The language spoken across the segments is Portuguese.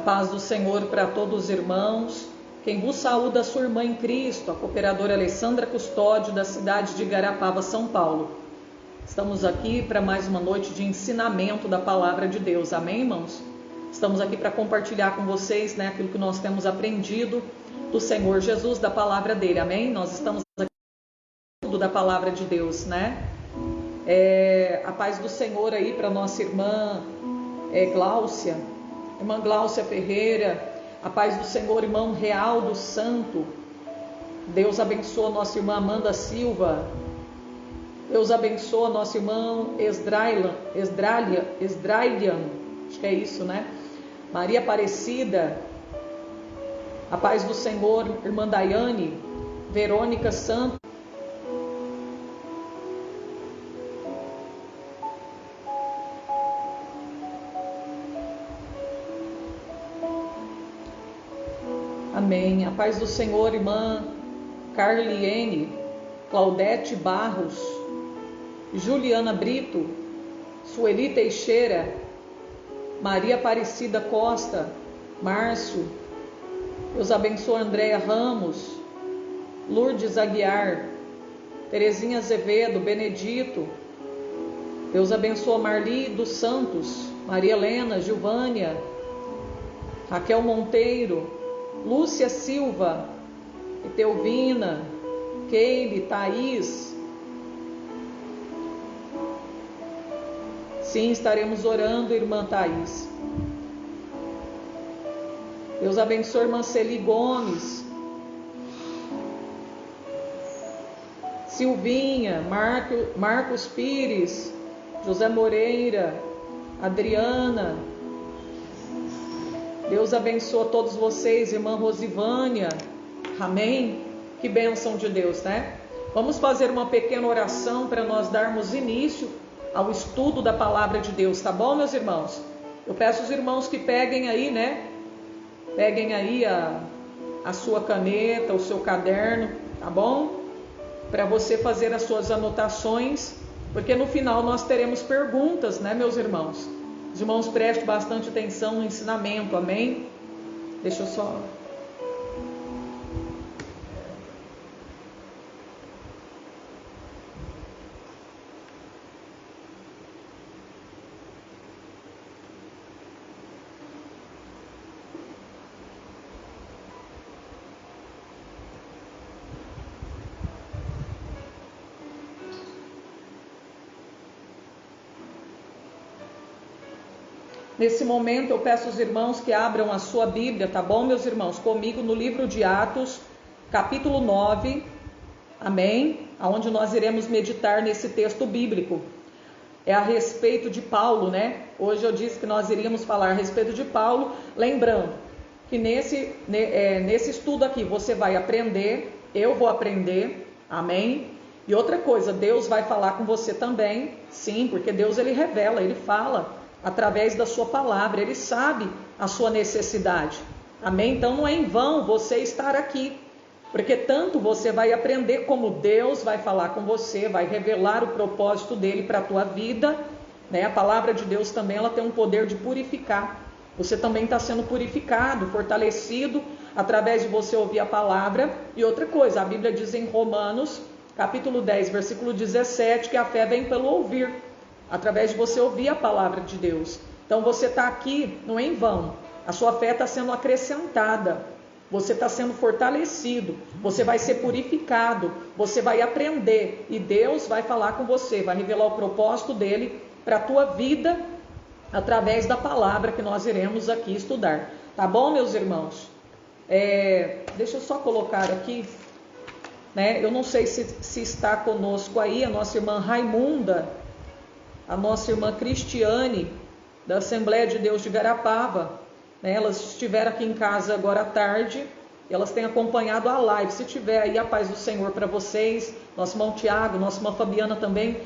paz do Senhor para todos os irmãos. Quem vos saúda, a sua irmã em Cristo, a cooperadora Alessandra Custódio, da cidade de Igarapava, São Paulo. Estamos aqui para mais uma noite de ensinamento da palavra de Deus. Amém, irmãos? Estamos aqui para compartilhar com vocês, aquilo que nós temos aprendido do Senhor Jesus, da palavra dele. Amém? Nós estamos aqui da palavra de Deus, A paz do Senhor aí para nossa irmã Gláucia, irmã Gláucia Ferreira. A paz do Senhor, irmão Realdo Santo. Deus abençoa nossa irmã Amanda Silva. Deus abençoa nosso irmão Esdrailian, acho que é isso, Maria Aparecida. A paz do Senhor, irmã Daiane, Verônica Santos. Amém. A paz do Senhor, irmã Carliene, Claudete Barros, Juliana Brito, Sueli Teixeira, Maria Aparecida Costa, Márcio. Deus abençoe Andréia Ramos, Lourdes Aguiar, Terezinha Azevedo, Benedito. Deus abençoe Marli dos Santos, Maria Helena, Gilvânia, Raquel Monteiro, Lúcia Silva, Etelvina, Keile, Thaís. Sim, estaremos orando, irmã Thaís. Deus abençoe irmã Celi Gomes, Silvinha, Marcos Pires, José Moreira, Adriana. Deus abençoe todos vocês, irmã Rosivânia. Amém? Que bênção de Deus, Vamos fazer uma pequena oração para nós darmos início ao estudo da palavra de Deus, tá bom, meus irmãos? Eu peço aos irmãos que peguem aí, Peguem aí a sua caneta, o seu caderno, tá bom? Para você fazer as suas anotações, porque no final nós teremos perguntas, meus irmãos? Os irmãos, prestem bastante atenção no ensinamento, amém? Deixa eu só... Nesse momento eu peço aos irmãos que abram a sua Bíblia, tá bom, meus irmãos? Comigo no livro de Atos, capítulo 9, amém? Onde nós iremos meditar nesse texto bíblico. É a respeito de Paulo, Hoje eu disse que nós iríamos falar a respeito de Paulo, lembrando que nesse estudo aqui você vai aprender, eu vou aprender, amém? E outra coisa, Deus vai falar com você também, sim, porque Deus ele revela, ele fala através da sua palavra, ele sabe a sua necessidade, amém? Então não é em vão você estar aqui, porque tanto você vai aprender como Deus vai falar com você, vai revelar o propósito dele para a tua vida, A palavra de Deus também ela tem um poder de purificar, você também está sendo purificado, fortalecido através de você ouvir a palavra. E outra coisa, a Bíblia diz em Romanos capítulo 10, versículo 17, que a fé vem pelo ouvir, através de você ouvir a palavra de Deus. Então você está aqui, não é em vão. A sua fé está sendo acrescentada. Você está sendo fortalecido. Você vai ser purificado. Você vai aprender. E Deus vai falar com você. Vai revelar o propósito dele para a tua vida, através da palavra que nós iremos aqui estudar. Tá bom, meus irmãos? Deixa eu só colocar aqui. Eu não sei se está conosco aí a nossa irmã Raimunda, a nossa irmã Cristiane, da Assembleia de Deus de Igarapava, Elas estiveram aqui em casa agora à tarde, elas têm acompanhado a live. Se tiver aí, a paz do Senhor para vocês, nosso irmão Tiago, nossa irmã Fabiana também,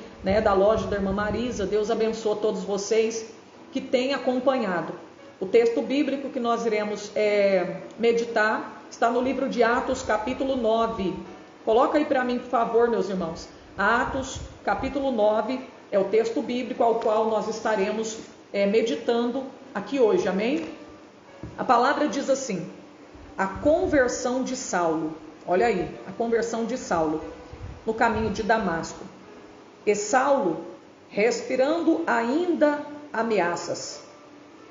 da loja da irmã Marisa. Deus abençoe todos vocês que têm acompanhado. O texto bíblico que nós iremos meditar está no livro de Atos, capítulo 9. Coloca aí para mim, por favor, meus irmãos. Atos, capítulo 9, é o texto bíblico ao qual nós estaremos meditando aqui hoje, amém? A palavra diz assim: a conversão de Saulo. Olha aí, a conversão de Saulo no caminho de Damasco. E Saulo, respirando ainda ameaças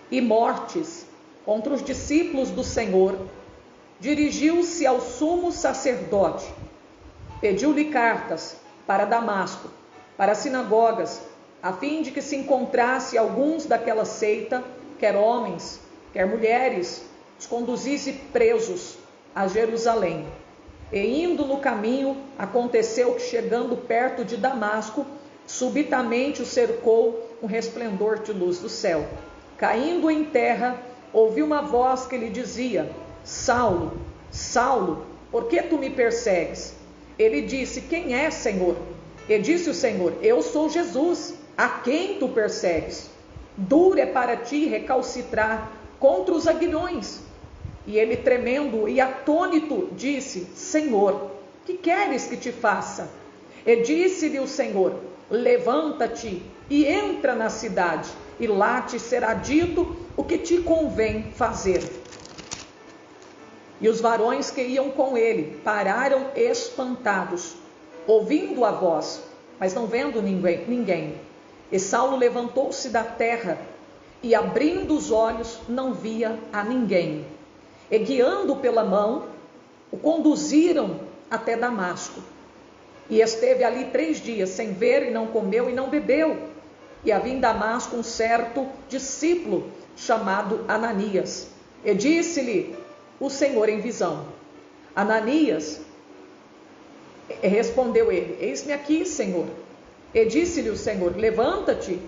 e mortes contra os discípulos do Senhor, dirigiu-se ao sumo sacerdote, pediu-lhe cartas para Damasco, para as sinagogas, a fim de que se encontrasse alguns daquela seita, quer homens, quer mulheres, os conduzisse presos a Jerusalém. E indo no caminho, aconteceu que, chegando perto de Damasco, subitamente o cercou um resplendor de luz do céu. Caindo em terra, ouviu uma voz que lhe dizia: Saulo, Saulo, por que tu me persegues? Ele disse: quem é, Senhor? E disse o Senhor: eu sou Jesus, a quem tu persegues. Duro é para ti recalcitrar contra os aguilhões. E ele, tremendo e atônito, disse: Senhor, que queres que te faça? E disse-lhe o Senhor: levanta-te e entra na cidade, e lá te será dito o que te convém fazer. E os varões que iam com ele pararam espantados, ouvindo a voz, mas não vendo ninguém. E Saulo levantou-se da terra, e abrindo os olhos, não via a ninguém. E guiando pela mão, o conduziram até Damasco. E esteve ali 3 dias, sem ver, e não comeu e não bebeu. E havia em Damasco um certo discípulo, chamado Ananias. E disse-lhe o Senhor em visão: Ananias. E respondeu ele: eis-me aqui, Senhor. E disse-lhe o Senhor: levanta-te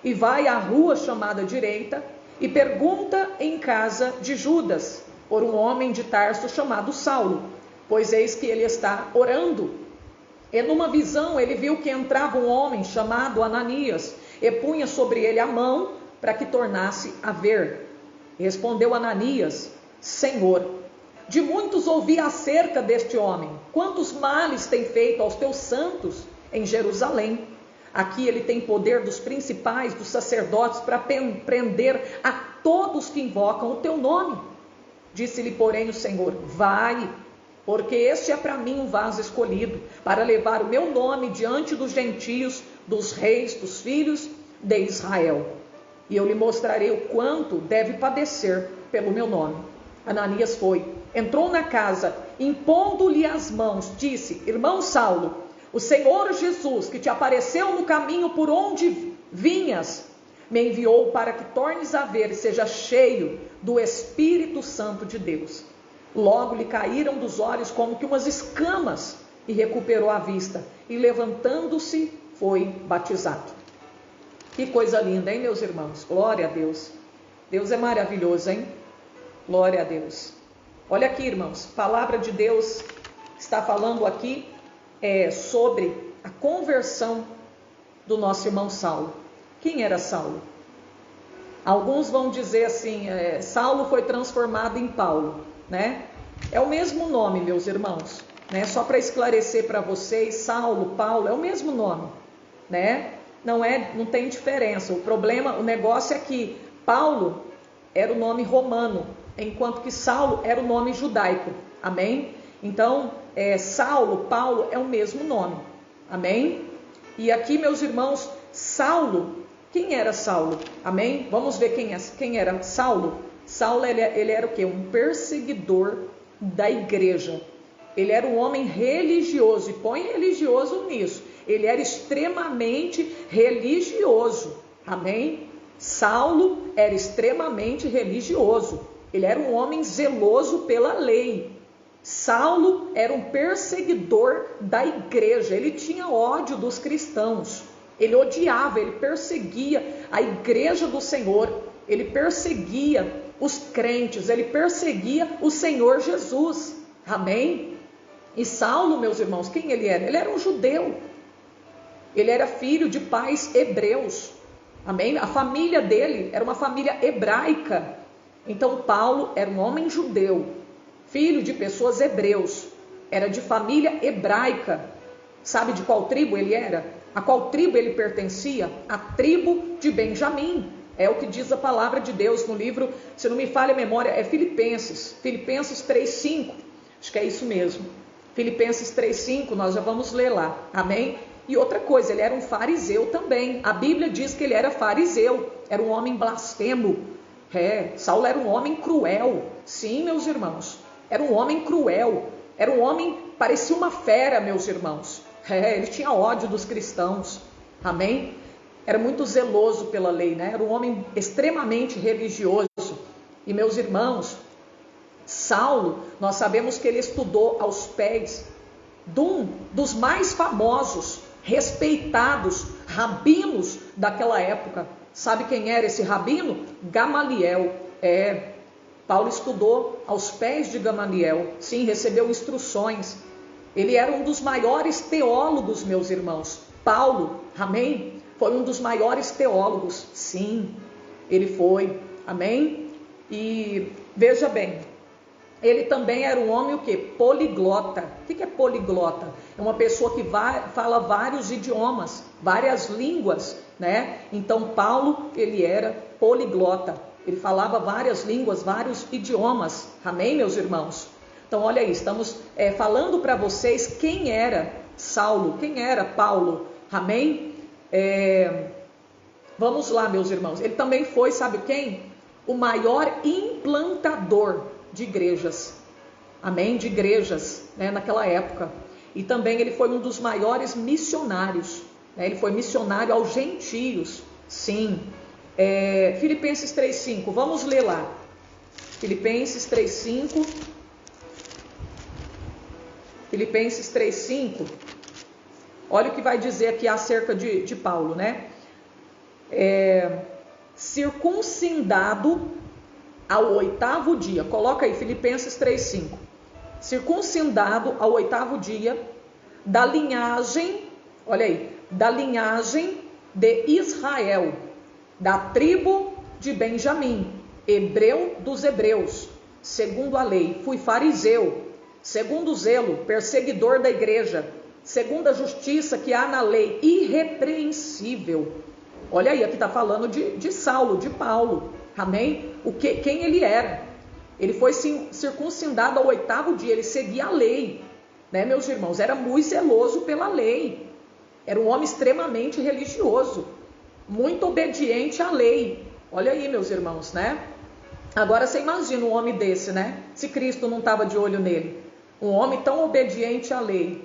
e vai à rua chamada direita, e pergunta em casa de Judas por um homem de Tarso chamado Saulo, pois eis que ele está orando. E numa visão ele viu que entrava um homem chamado Ananias, e punha sobre ele a mão para que tornasse a ver. E respondeu Ananias: Senhor, de muitos ouvi acerca deste homem, quantos males tem feito aos teus santos em Jerusalém. Aqui ele tem poder dos principais, dos sacerdotes, para prender a todos que invocam o teu nome. Disse-lhe, porém, o Senhor: vai, porque este é para mim um vaso escolhido, para levar o meu nome diante dos gentios, dos reis, dos filhos de Israel. E eu lhe mostrarei o quanto deve padecer pelo meu nome. Ananias foi, entrou na casa, impondo-lhe as mãos, disse: irmão Saulo, o Senhor Jesus, que te apareceu no caminho por onde vinhas, me enviou para que tornes a ver e seja cheio do Espírito Santo de Deus. Logo lhe caíram dos olhos como que umas escamas, e recuperou a vista, e levantando-se foi batizado. Que coisa linda, hein, meus irmãos? Glória a Deus. Deus é maravilhoso, hein? Glória a Deus. Olha aqui, irmãos, a palavra de Deus está falando aqui sobre a conversão do nosso irmão Saulo. Quem era Saulo? Alguns vão dizer assim, Saulo foi transformado em Paulo, né? É o mesmo nome, meus irmãos, né? Só para esclarecer para vocês, Saulo, Paulo, é o mesmo nome, né? Não tem diferença. O negócio é que Paulo era o nome romano, enquanto que Saulo era o nome judaico, amém? Então, Saulo, Paulo é o mesmo nome, amém? E aqui, meus irmãos, Saulo, quem era Saulo? Amém? Vamos ver quem era Saulo. Saulo, ele era o quê? Um perseguidor da igreja. Ele era um homem religioso, e põe religioso nisso. Ele era extremamente religioso, amém? Saulo era extremamente religioso. Ele era um homem zeloso pela lei. Saulo era um perseguidor da igreja. Ele tinha ódio dos cristãos. Ele odiava, ele perseguia a igreja do Senhor. Ele perseguia os crentes. Ele perseguia o Senhor Jesus. Amém? E Saulo, meus irmãos, quem ele era? Ele era um judeu. Ele era filho de pais hebreus. Amém? A família dele era uma família hebraica. Então Paulo era um homem judeu, filho de pessoas hebreus, era de família hebraica. Sabe de qual tribo ele era? A qual tribo ele pertencia? A tribo de Benjamim. É o que diz a palavra de Deus no livro, se não me falha a memória, é Filipenses 3:5. Acho que é isso mesmo. Filipenses 3:5, nós já vamos ler lá. Amém? E outra coisa, ele era um fariseu também. A Bíblia diz que ele era fariseu, era um homem blasfemo. Saulo era um homem cruel. Sim, meus irmãos, era um homem cruel. Era um homem, parecia uma fera, meus irmãos. Ele tinha ódio dos cristãos. Amém? Era muito zeloso pela lei, né? Era um homem extremamente religioso. E meus irmãos, Saulo, nós sabemos que ele estudou aos pés de um dos mais famosos, respeitados rabinos daquela época. Sabe quem era esse rabino? Gamaliel. Paulo estudou aos pés de Gamaliel. Sim, recebeu instruções. Ele era um dos maiores teólogos, meus irmãos. Paulo, amém? Foi um dos maiores teólogos. Sim, ele foi. Amém? E veja bem, ele também era um homem o quê? Poliglota. O que é poliglota? É uma pessoa que fala vários idiomas, várias línguas, né? Então Paulo, ele era poliglota. Ele falava várias línguas, vários idiomas. Amém, meus irmãos? Então olha aí, estamos falando para vocês quem era Saulo, quem era Paulo. Amém? Vamos lá, meus irmãos. Ele também foi, sabe quem? O maior implantador de igrejas. Amém? De igrejas, né, naquela época. E também ele foi um dos maiores missionários. Né? Ele foi missionário aos gentios. Sim. Filipenses 3:5. Vamos ler lá. Filipenses 3:5. Filipenses 3:5. Olha o que vai dizer aqui acerca de Paulo, né? Circuncidado ao 8º dia. Coloca aí, Filipenses 3:5. Circuncidado ao 8º dia, da linhagem, olha aí, da linhagem de Israel, da tribo de Benjamim, hebreu dos hebreus, segundo a lei. Fui fariseu, segundo o zelo, perseguidor da igreja, segundo a justiça que há na lei, irrepreensível. Olha aí, aqui está falando de Saulo, de Paulo. Amém? Quem ele era? Ele foi circuncidado ao 8º dia, ele seguia a lei, né, meus irmãos? Era muito zeloso pela lei. Era um homem extremamente religioso, muito obediente à lei. Olha aí, meus irmãos, né? Agora você imagina um homem desse, né? Se Cristo não estava de olho nele. Um homem tão obediente à lei.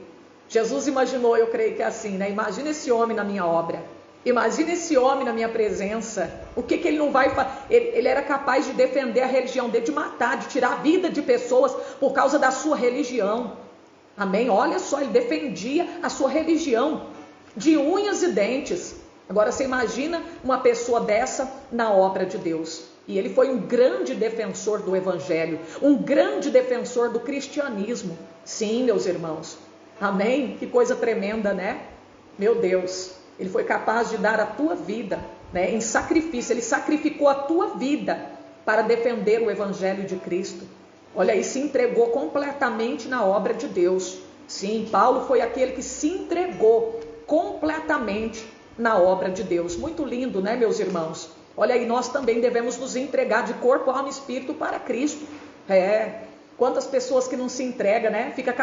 Jesus imaginou, eu creio que é assim, né? Imagina esse homem na minha obra. Imagina esse homem na minha presença. O que ele não vai fazer? Ele era capaz de defender a religião dele, de matar, de tirar a vida de pessoas por causa da sua religião. Amém? Olha só, ele defendia a sua religião de unhas e dentes. Agora você imagina uma pessoa dessa na obra de Deus. E ele foi um grande defensor do evangelho, um grande defensor do cristianismo. Sim, meus irmãos. Amém? Que coisa tremenda, né? Meu Deus, ele foi capaz de dar a tua vida, né, em sacrifício. Ele sacrificou a tua vida para defender o evangelho de Cristo. Olha aí, se entregou completamente na obra de Deus. Sim, Paulo foi aquele que se entregou completamente na obra de Deus. Muito lindo, né, meus irmãos? Olha aí, nós também devemos nos entregar de corpo, alma e espírito para Cristo. Quantas pessoas que não se entregam, né? Fica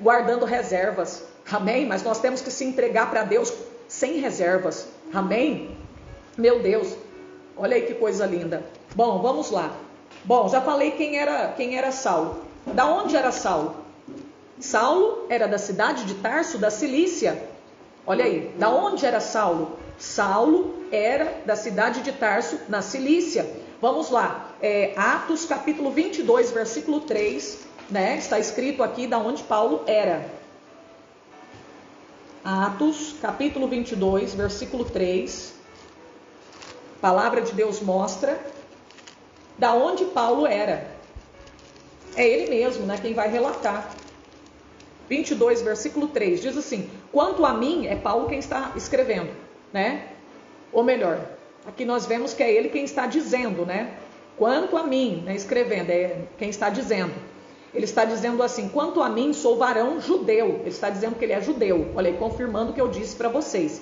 guardando reservas. Amém? Mas nós temos que se entregar para Deus sem reservas. Amém? Meu Deus, olha aí que coisa linda. Bom, vamos lá. Bom, já falei quem era Saulo. Da onde era Saulo? Saulo era da cidade de Tarso, da Cilícia. Olha aí, da onde era Saulo? Saulo era da cidade de Tarso, na Cilícia. Vamos lá, Atos capítulo 22, versículo 3, né? Está escrito aqui da onde Paulo era. Atos capítulo 22, versículo 3. A palavra de Deus mostra da onde Paulo era. É ele mesmo, né, quem vai relatar. 22, versículo 3, diz assim: quanto a mim, é Paulo quem está escrevendo, né? Ou melhor, aqui nós vemos que é ele quem está dizendo, né? Quanto a mim, né, escrevendo, é quem está dizendo. Ele está dizendo assim: quanto a mim, sou varão judeu. Ele está dizendo que ele é judeu. Olha aí, confirmando o que eu disse para vocês.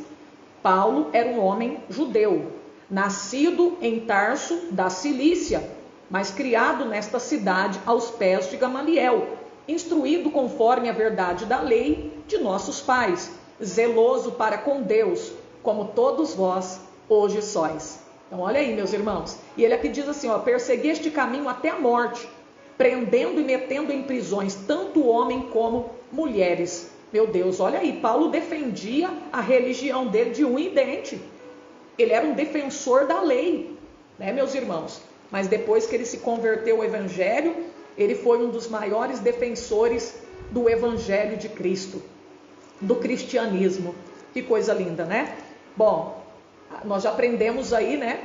Paulo era um homem judeu, nascido em Tarso da Cilícia, mas criado nesta cidade aos pés de Gamaliel, instruído conforme a verdade da lei de nossos pais, zeloso para com Deus, como todos vós hoje sois. Então olha aí, meus irmãos, e ele aqui diz assim, persegui este caminho até a morte, prendendo e metendo em prisões tanto homem como mulheres. Meu Deus, olha aí, Paulo defendia a religião dele de unha e dente. Ele era um defensor da lei, né, meus irmãos? Mas depois que ele se converteu ao evangelho, ele foi um dos maiores defensores do evangelho de Cristo, do cristianismo. Que coisa linda, né? Bom, nós já aprendemos aí, né,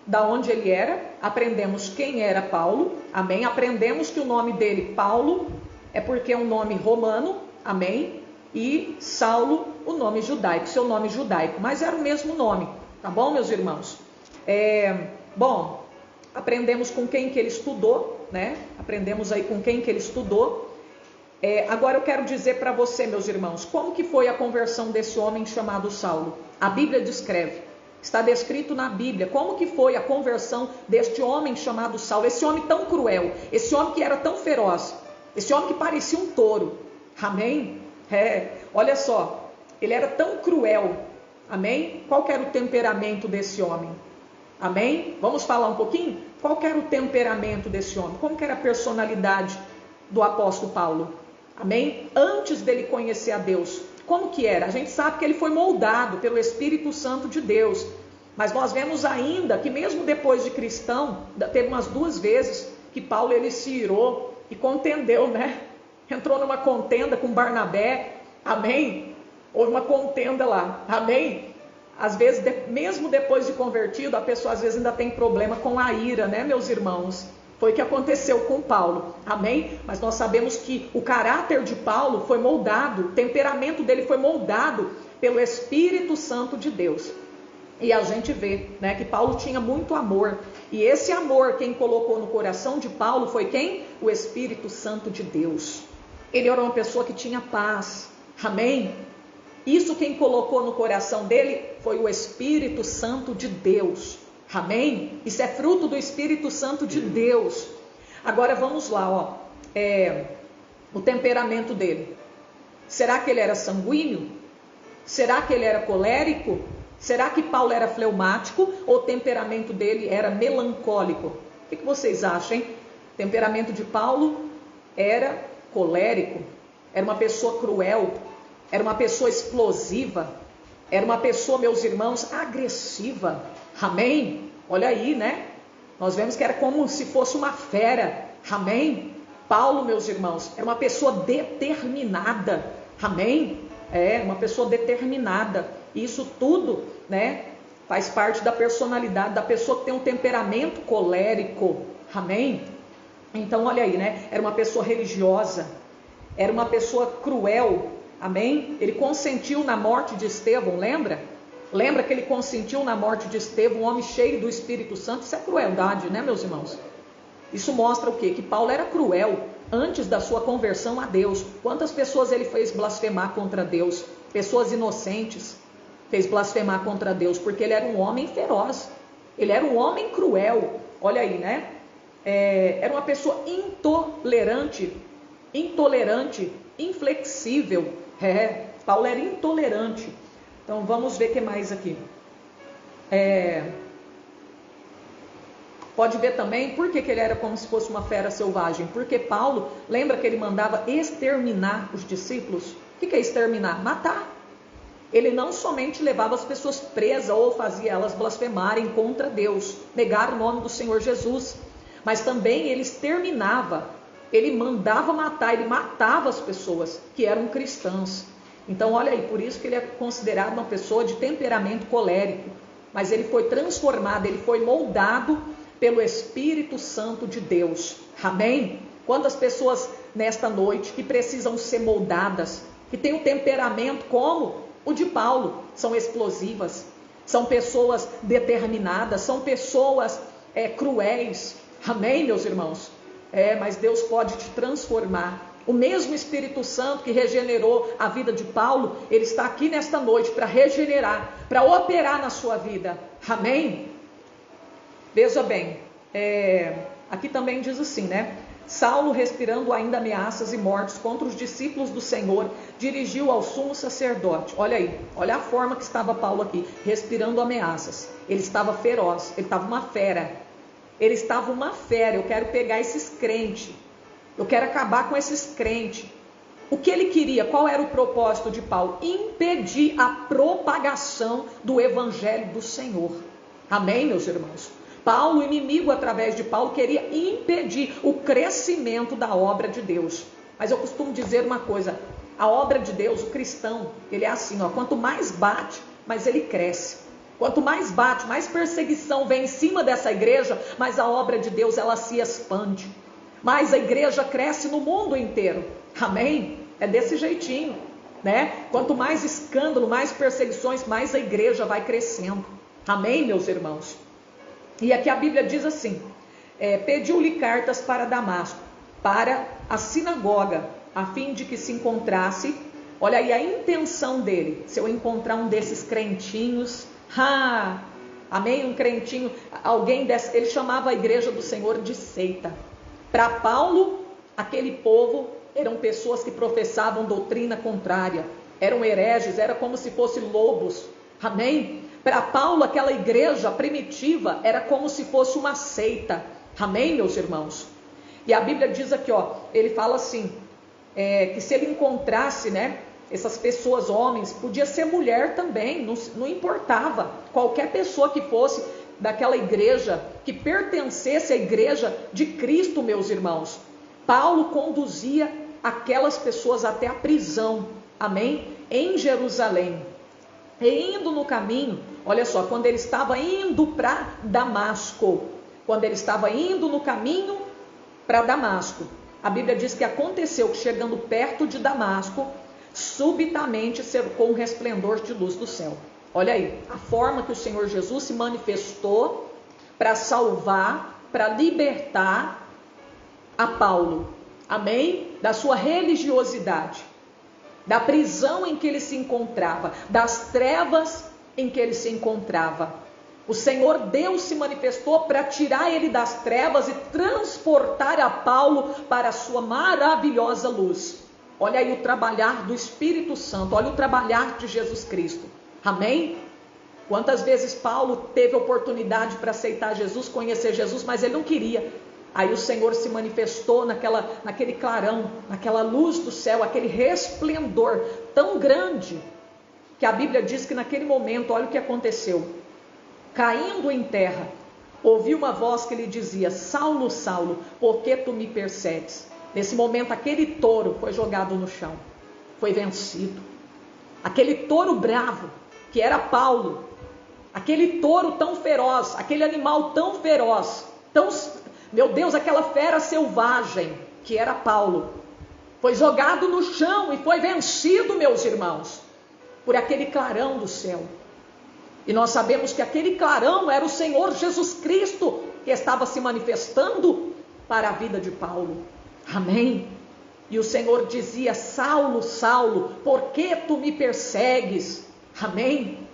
da onde ele era, aprendemos quem era Paulo, amém? Aprendemos que o nome dele, Paulo, é porque é um nome romano, amém? E Saulo, o nome judaico, seu nome judaico, mas era o mesmo nome, tá bom, meus irmãos? Bom, aprendemos com quem que ele estudou, né? Aprendemos aí com quem que ele estudou. Agora eu quero dizer para você, meus irmãos, como que foi a conversão desse homem chamado Saulo? A Bíblia descreve, está descrito na Bíblia, como que foi a conversão deste homem chamado Saulo, esse homem tão cruel, esse homem que era tão feroz, esse homem que parecia um touro, amém? Olha só, ele era tão cruel, amém? Qual que era o temperamento desse homem? Amém? Vamos falar um pouquinho? Qual que era o temperamento desse homem? Como que era a personalidade do apóstolo Paulo? Amém? Antes dele conhecer a Deus, como que era? A gente sabe que ele foi moldado pelo Espírito Santo de Deus, mas nós vemos ainda que mesmo depois de cristão, teve umas 2 vezes que Paulo ele se irou e contendeu, né? Entrou numa contenda com Barnabé, amém? Houve uma contenda lá, amém? Às vezes, mesmo depois de convertido, a pessoa às vezes ainda tem problema com a ira, né, meus irmãos? Foi o que aconteceu com Paulo, amém? Mas nós sabemos que o caráter de Paulo foi moldado, o temperamento dele foi moldado pelo Espírito Santo de Deus. E a gente vê, né, que Paulo tinha muito amor. E esse amor, quem colocou no coração de Paulo foi quem? O Espírito Santo de Deus. Ele era uma pessoa que tinha paz, amém? Isso quem colocou no coração dele foi o Espírito Santo de Deus, amém? Isso é fruto do Espírito Santo de Deus. Agora vamos lá, o temperamento dele. Será que ele era sanguíneo? Será que ele era colérico? Será que Paulo era fleumático ou o temperamento dele era melancólico? O que vocês acham, hein? O temperamento de Paulo era colérico, era uma pessoa cruel, era uma pessoa explosiva, era uma pessoa, meus irmãos, agressiva, amém? Olha aí, né? Nós vemos que era como se fosse uma fera, amém? Paulo, meus irmãos, era uma pessoa determinada, amém? Uma pessoa determinada. Isso tudo, né, faz parte da personalidade da pessoa que tem um temperamento colérico, amém? Então olha aí, né, era uma pessoa religiosa, era uma pessoa cruel, amém? Ele consentiu na morte de Estevão, lembra? Lembra que ele consentiu na morte de Estevão, um homem cheio do Espírito Santo? Isso é crueldade, né, meus irmãos? Isso mostra o quê? Que Paulo era cruel antes da sua conversão a Deus. Quantas pessoas ele fez blasfemar contra Deus? Pessoas inocentes fez blasfemar contra Deus, porque ele era um homem feroz, ele era um homem cruel, olha aí, né? Era uma pessoa intolerante, inflexível, Paulo era intolerante. Então vamos ver o que mais aqui. Pode ver também por que ele era como se fosse uma fera selvagem, porque Paulo, lembra que ele mandava exterminar os discípulos? O que é exterminar? Matar. Ele não somente levava as pessoas presas ou fazia elas blasfemarem contra Deus, negar o nome do Senhor Jesus, mas também ele exterminava, ele mandava matar, ele matava as pessoas que eram cristãs. Então olha aí, por isso que ele é considerado uma pessoa de temperamento colérico, mas ele foi transformado, ele foi moldado pelo Espírito Santo de Deus, amém? Quantas pessoas nesta noite que precisam ser moldadas, que têm um temperamento como o de Paulo, são explosivas, são pessoas determinadas, são pessoas cruéis, amém, meus irmãos? Mas Deus pode te transformar. O mesmo Espírito Santo que regenerou a vida de Paulo, ele está aqui nesta noite para regenerar, para operar na sua vida, amém? Veja bem, aqui também diz assim, né? Saulo, respirando ainda ameaças e mortes contra os discípulos do Senhor, dirigiu ao sumo sacerdote. Olha aí, olha a forma que estava Paulo aqui, respirando ameaças. Ele estava feroz, ele estava uma fera. Ele estava uma fera. Eu quero pegar esses crentes, eu quero acabar com esses crentes. O que ele queria? Qual era o propósito de Paulo? Impedir a propagação do evangelho do Senhor. Amém, meus irmãos? Paulo, o inimigo através de Paulo, queria impedir o crescimento da obra de Deus. Mas eu costumo dizer uma coisa, a obra de Deus, o cristão, ele é assim, ó, quanto mais bate, mais ele cresce. Quanto mais bate, mais perseguição vem em cima dessa igreja, mais a obra de Deus ela se expande. Mais a igreja cresce no mundo inteiro. Amém? É desse jeitinho, né? Quanto mais escândalo, mais perseguições, mais a igreja vai crescendo. Amém, meus irmãos? E aqui a Bíblia diz assim, pediu-lhe cartas para Damasco, para a sinagoga, a fim de que se encontrasse, olha aí a intenção dele, se eu encontrar um desses crentinhos, amém, um crentinho, alguém desse, ele chamava a igreja do Senhor de seita. Para Paulo, aquele povo eram pessoas que professavam doutrina contrária, eram hereges, era como se fossem lobos, amém? Para Paulo, aquela igreja primitiva era como se fosse uma seita. Amém, meus irmãos? E a Bíblia diz aqui, ó, ele fala assim, que se ele encontrasse, né, essas pessoas, homens, podia ser mulher também, não importava. Qualquer pessoa que fosse daquela igreja, que pertencesse à igreja de Cristo, meus irmãos. Paulo conduzia aquelas pessoas até a prisão, amém? Em Jerusalém. E indo no caminho, olha só, quando ele estava indo para Damasco, quando ele estava indo no caminho para Damasco, a Bíblia diz que aconteceu que chegando perto de Damasco, subitamente cercou um resplendor de luz do céu. Olha aí, a forma que o Senhor Jesus se manifestou para salvar, para libertar a Paulo, amém? Da sua religiosidade, da prisão em que ele se encontrava, das trevas em que ele se encontrava. O Senhor Deus se manifestou para tirar ele das trevas e transportar a Paulo para a sua maravilhosa luz. Olha aí o trabalhar do Espírito Santo, olha o trabalhar de Jesus Cristo. Amém? Quantas vezes Paulo teve oportunidade para aceitar Jesus, conhecer Jesus, mas ele não queria. Aí o Senhor se manifestou naquele clarão, naquela luz do céu, aquele resplendor tão grande, que a Bíblia diz que naquele momento, olha o que aconteceu. Caindo em terra, ouviu uma voz que lhe dizia, Saulo, Saulo, por que tu me persegues? Nesse momento, aquele touro foi jogado no chão, foi vencido. Aquele touro bravo, que era Paulo, aquele touro tão feroz, aquele animal tão feroz, meu Deus, aquela fera selvagem que era Paulo, foi jogado no chão e foi vencido, meus irmãos, por aquele clarão do céu. E nós sabemos que aquele clarão era o Senhor Jesus Cristo que estava se manifestando para a vida de Paulo. Amém? E o Senhor dizia, Saulo, Saulo, por que tu me persegues? Amém?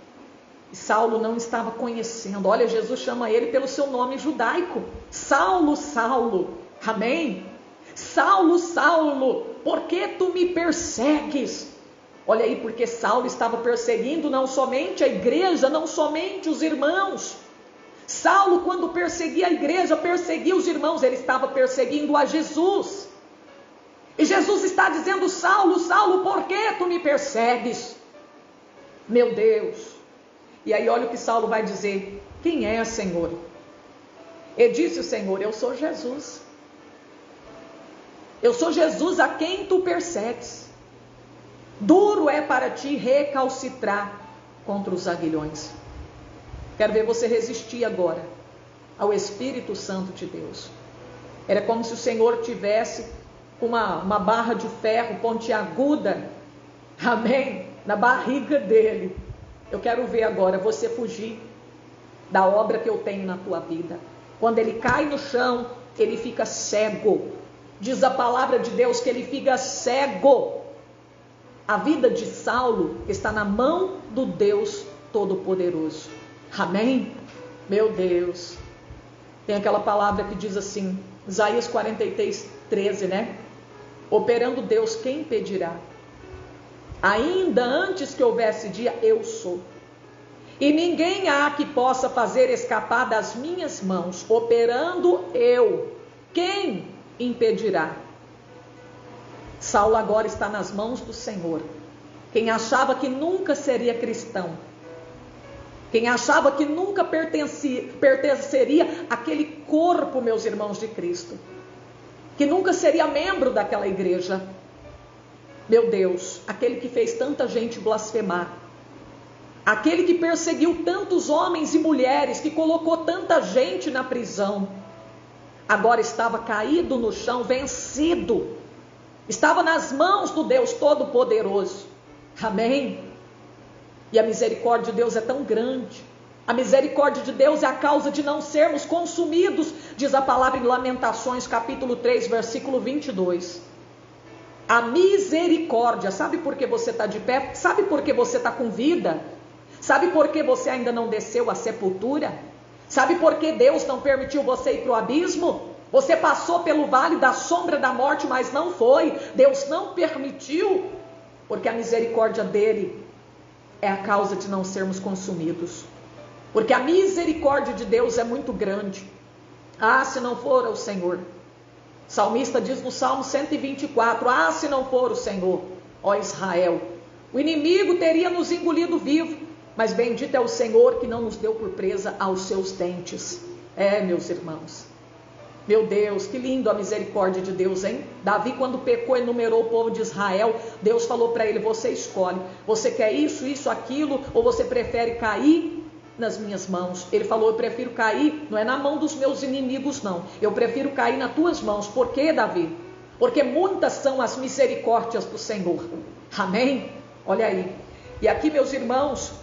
E Saulo não estava conhecendo. Olha, Jesus chama ele pelo seu nome judaico. Saulo, Saulo. Amém? Saulo, Saulo, por que tu me persegues? Olha aí, porque Saulo estava perseguindo não somente a igreja, não somente os irmãos. Saulo, quando perseguia a igreja, perseguia os irmãos, ele estava perseguindo a Jesus. E Jesus está dizendo, Saulo, Saulo, por que tu me persegues? Meu Deus. E aí olha o que Saulo vai dizer, quem é, Senhor? E disse o Senhor, eu sou Jesus. Eu sou Jesus a quem tu persegues. Duro é para ti recalcitrar contra os aguilhões. Quero ver você resistir agora ao Espírito Santo de Deus. Era como se o Senhor tivesse uma barra de ferro pontiaguda, amém, na barriga dele. Eu quero ver agora você fugir da obra que eu tenho na tua vida. Quando ele cai no chão, ele fica cego. Diz a palavra de Deus que ele fica cego. A vida de Saulo está na mão do Deus Todo-Poderoso. Amém? Meu Deus. Tem aquela palavra que diz assim, Isaías 43, 13, né? Operando Deus, quem impedirá? Ainda antes que houvesse dia, eu sou. E ninguém há que possa fazer escapar das minhas mãos. Operando eu, quem impedirá? Saulo agora está nas mãos do Senhor. Quem achava que nunca seria cristão, quem achava que nunca pertenceria àquele corpo, meus irmãos de Cristo, que nunca seria membro daquela igreja, meu Deus, aquele que fez tanta gente blasfemar, aquele que perseguiu tantos homens e mulheres, que colocou tanta gente na prisão, agora estava caído no chão, vencido, estava nas mãos do Deus Todo-Poderoso. Amém? E a misericórdia de Deus é tão grande. A misericórdia de Deus é a causa de não sermos consumidos, diz a palavra em Lamentações, capítulo 3, versículo 22. A misericórdia, sabe por que você está de pé? Sabe por que você está com vida? Sabe por que você ainda não desceu à sepultura? Sabe por que Deus não permitiu você ir para o abismo? Você passou pelo vale da sombra da morte, mas não foi. Deus não permitiu, porque a misericórdia dele é a causa de não sermos consumidos. Porque a misericórdia de Deus é muito grande. Ah, se não for o Senhor. O salmista diz no Salmo 124, ah, se não for o Senhor, ó Israel, o inimigo teria nos engolido vivo, mas bendito é o Senhor que não nos deu por presa aos seus dentes. É, meus irmãos, meu Deus, que lindo a misericórdia de Deus, hein? Davi, quando pecou, enumerou o povo de Israel. Deus falou para ele, você escolhe, você quer isso, isso, aquilo, ou você prefere cair nas minhas mãos? Ele falou, eu prefiro cair, não é na mão dos meus inimigos não, eu prefiro cair nas tuas mãos. Por quê, Davi? Porque muitas são as misericórdias do Senhor. Amém? Olha aí. E aqui, meus irmãos,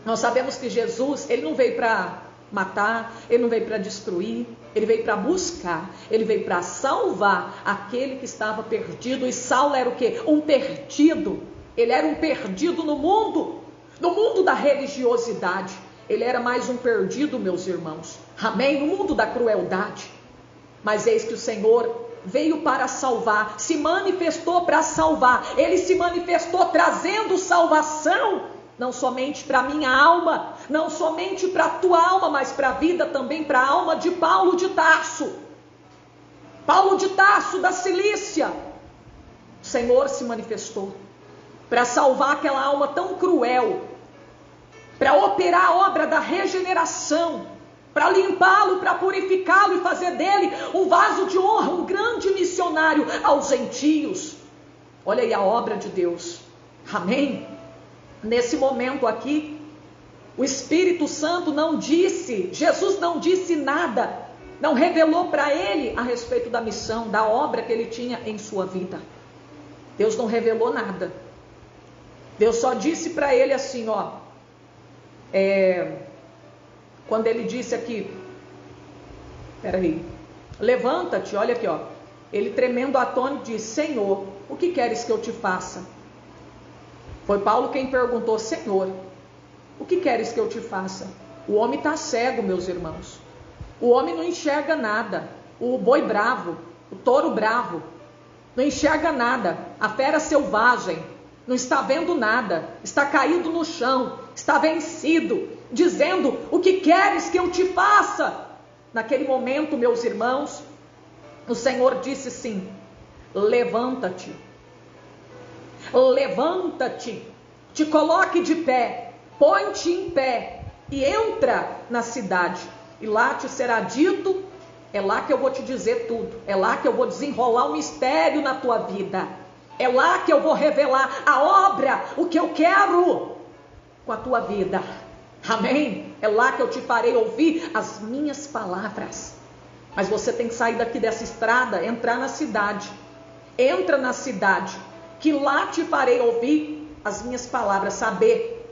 nós sabemos que Jesus, ele não veio para matar, ele não veio para destruir, ele veio para buscar, ele veio para salvar aquele que estava perdido. E Saulo era o quê? Um perdido. Ele era um perdido no mundo da religiosidade. Ele era mais um perdido, meus irmãos. Amém? No mundo da crueldade. Mas eis que o Senhor veio para salvar, se manifestou para salvar. Ele se manifestou trazendo salvação, não somente para a minha alma, não somente para a tua alma, mas para a vida também, para a alma de Paulo de Tarso. Paulo de Tarso, da Cilícia. O Senhor se manifestou para salvar aquela alma tão cruel, para operar a obra da regeneração, para limpá-lo, para purificá-lo e fazer dele um vaso de honra, um grande missionário aos gentios. Olha aí a obra de Deus. Amém? Nesse momento aqui, o Espírito Santo não disse, Jesus não disse nada, não revelou para ele a respeito da missão, da obra que ele tinha em sua vida. Deus não revelou nada. Deus só disse para ele assim, ó, quando ele disse aqui, peraí, levanta-te, olha aqui, ó, ele tremendo atônito disse, Senhor, o que queres que eu te faça? Foi Paulo quem perguntou, Senhor, o que queres que eu te faça? O homem está cego, meus irmãos. O homem não enxerga nada. O boi bravo, o touro bravo, não enxerga nada. A fera selvagem não está vendo nada. Está caído no chão, está vencido, dizendo, o que queres que eu te faça? Naquele momento, meus irmãos, o Senhor disse sim, levanta-te. Levanta-te, te coloque de pé, põe-te em pé e entra na cidade. E lá te será dito, é lá que eu vou te dizer tudo, é lá que eu vou desenrolar um mistério na tua vida, é lá que eu vou revelar a obra, o que eu quero com a tua vida. Amém? É lá que eu te farei ouvir as minhas palavras. Mas você tem que sair daqui dessa estrada, entrar na cidade. Entra na cidade, que lá te farei ouvir as minhas palavras, saber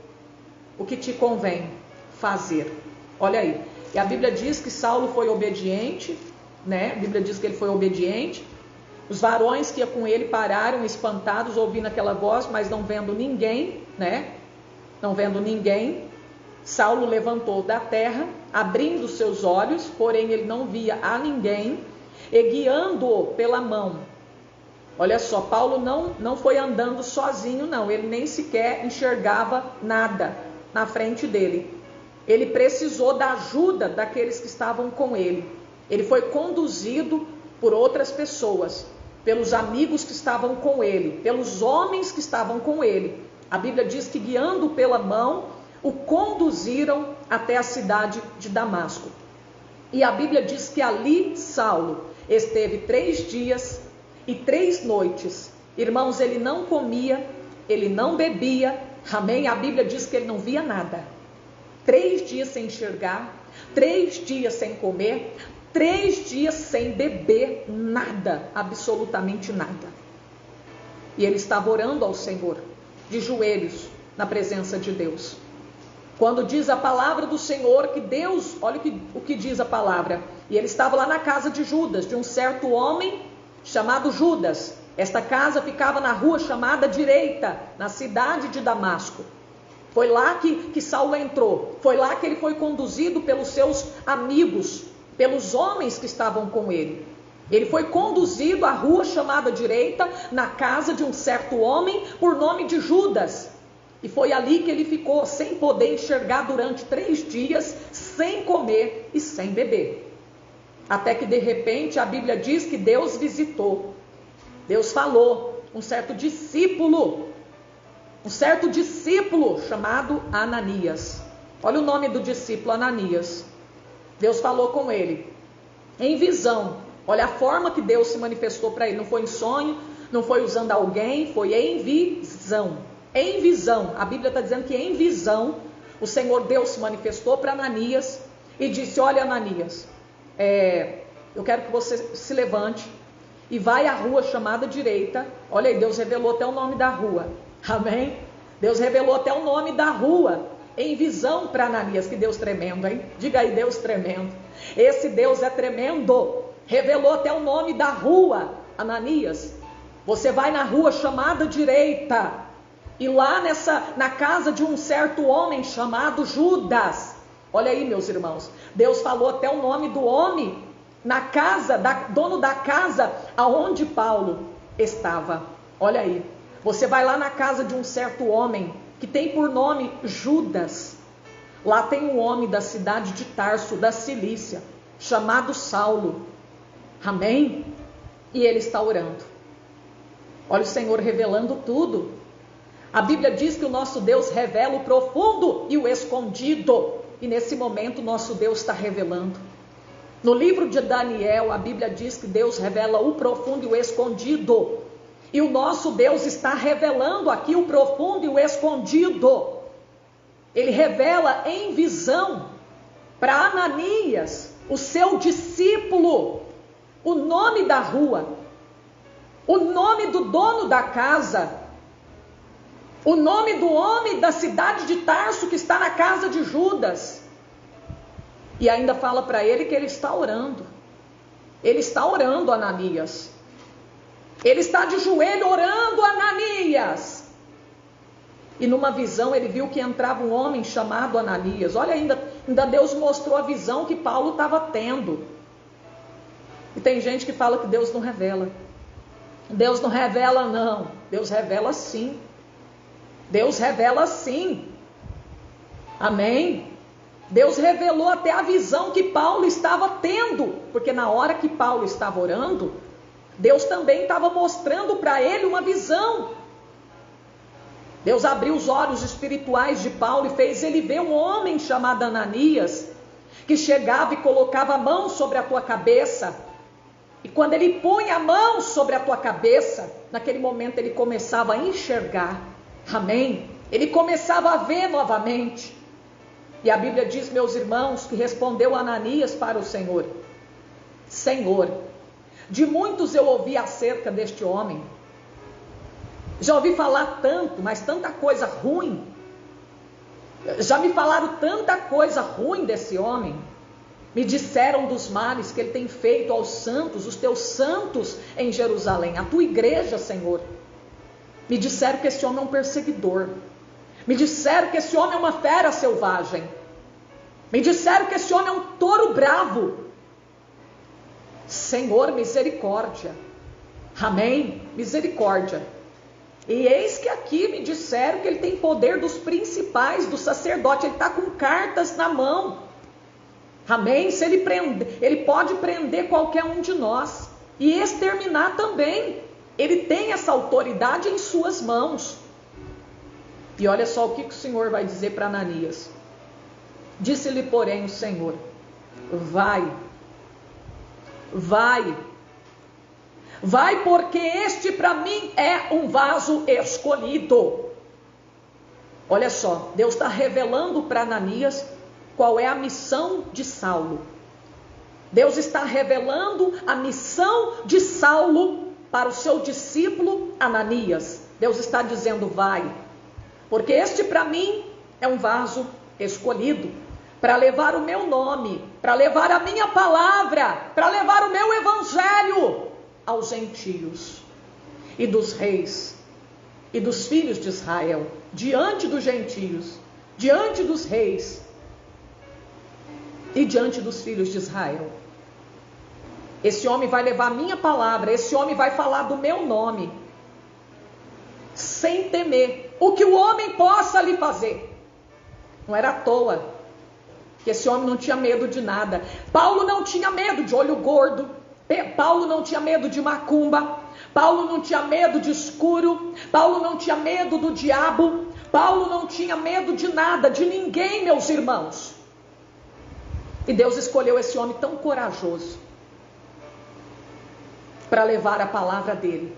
o que te convém fazer. Olha aí, e a Bíblia diz que Saulo foi obediente, né? A Bíblia diz que ele foi obediente. Os varões que iam com ele pararam espantados, ouvindo aquela voz, mas não vendo ninguém, né? Não vendo ninguém. Saulo levantou da terra, abrindo seus olhos, porém ele não via a ninguém, e guiando-o pela mão. Olha só, Paulo não foi andando sozinho, não. Ele nem sequer enxergava nada na frente dele. Ele precisou da ajuda daqueles que estavam com ele. Ele foi conduzido por outras pessoas, pelos amigos que estavam com ele, pelos homens que estavam com ele. A Bíblia diz que, guiando pela mão, o conduziram até a cidade de Damasco. E a Bíblia diz que ali Saulo esteve 3 dias e 3 noites. Irmãos, ele não comia, ele não bebia, amém? A Bíblia diz que ele não via nada. 3 dias sem enxergar, 3 dias sem comer, 3 dias sem beber nada, absolutamente nada. E ele estava orando ao Senhor, de joelhos, na presença de Deus. Quando diz a palavra do Senhor que Deus, olha o que diz a palavra, e ele estava lá na casa de Judas, de um certo homem chamado Judas. Esta casa ficava na rua chamada Direita, na cidade de Damasco. Foi lá que Saulo entrou, foi lá que ele foi conduzido pelos seus amigos, pelos homens que estavam com ele. Ele foi conduzido à rua chamada Direita, na casa de um certo homem, por nome de Judas. E foi ali que ele ficou sem poder enxergar durante 3 dias, sem comer e sem beber. Até que de repente a Bíblia diz que Deus visitou. Deus falou, um certo discípulo chamado Ananias. Olha o nome do discípulo, Ananias. Deus falou com ele, em visão. Olha a forma que Deus se manifestou para ele. Não foi em sonho, não foi usando alguém, foi em visão. Em visão, a Bíblia está dizendo que em visão, o Senhor Deus se manifestou para Ananias e disse: olha, Ananias, eu quero que você se levante e vai à rua chamada Direita. Olha aí, Deus revelou até o nome da rua, amém? Deus revelou até o nome da rua, em visão para Ananias. Que Deus tremendo, hein? Diga aí, Deus tremendo. Esse Deus é tremendo. Revelou até o nome da rua. Ananias, você vai na rua chamada Direita, e lá na casa de um certo homem chamado Judas. Olha aí, meus irmãos, Deus falou até o nome do homem na casa, dono da casa aonde Paulo estava. Olha aí, você vai lá na casa de um certo homem que tem por nome Judas. Lá tem um homem da cidade de Tarso, da Cilícia, chamado Saulo, amém? E ele está orando. Olha o Senhor revelando tudo. A Bíblia diz que o nosso Deus revela o profundo e o escondido. E nesse momento o nosso Deus está revelando. No livro de Daniel, a Bíblia diz que Deus revela o profundo e o escondido. E o nosso Deus está revelando aqui o profundo e o escondido. Ele revela em visão para Ananias, o seu discípulo, o nome da rua, o nome do dono da casa, o nome do homem da cidade de Tarso que está na casa de Judas. E ainda fala para ele que ele está orando. Ele está orando, Ananias. Ele está de joelho orando, Ananias. E numa visão ele viu que entrava um homem chamado Ananias. Olha, ainda Deus mostrou a visão que Paulo estava tendo. E tem gente que fala que Deus não revela. Deus não revela, não. Deus revela sim. Deus revela sim, amém? Deus revelou até a visão que Paulo estava tendo, porque na hora que Paulo estava orando, Deus também estava mostrando para ele uma visão. Deus abriu os olhos espirituais de Paulo e fez ele ver um homem chamado Ananias, que chegava e colocava a mão sobre a tua cabeça, e quando ele põe a mão sobre a tua cabeça, naquele momento ele começava a enxergar. Amém? Ele começava a ver novamente. E a Bíblia diz, meus irmãos, que respondeu Ananias para o Senhor: Senhor, de muitos eu ouvi acerca deste homem. Já ouvi falar tanto, mas tanta coisa ruim. Já me falaram tanta coisa ruim desse homem. Me disseram dos males que ele tem feito aos santos, os teus santos em Jerusalém, a tua igreja, Senhor. Me disseram que esse homem é um perseguidor. Me disseram que esse homem é uma fera selvagem. Me disseram que esse homem é um touro bravo. Senhor, misericórdia. Amém? Misericórdia. E eis que aqui me disseram que ele tem poder dos principais, do sacerdote. Ele está com cartas na mão. Amém? Se ele prender, ele pode prender qualquer um de nós e exterminar também. Ele tem essa autoridade em suas mãos. E olha só o que o Senhor vai dizer para Ananias. Disse-lhe, porém, o Senhor: vai, porque este para mim é um vaso escolhido. Olha só, Deus está revelando para Ananias qual é a missão de Saulo. Deus está revelando a missão de Saulo para o seu discípulo Ananias. Deus está dizendo: vai, porque este para mim é um vaso escolhido, para levar o meu nome, para levar a minha palavra, para levar o meu evangelho aos gentios e dos reis e dos filhos de Israel, diante dos gentios, diante dos reis e diante dos filhos de Israel. Esse homem vai levar a minha palavra, esse homem vai falar do meu nome, sem temer o que o homem possa lhe fazer. Não era à toa que esse homem não tinha medo de nada. Paulo não tinha medo de olho gordo, Paulo não tinha medo de macumba, Paulo não tinha medo de escuro, Paulo não tinha medo do diabo, Paulo não tinha medo de nada, de ninguém, meus irmãos. E Deus escolheu esse homem tão corajoso para levar a palavra dele,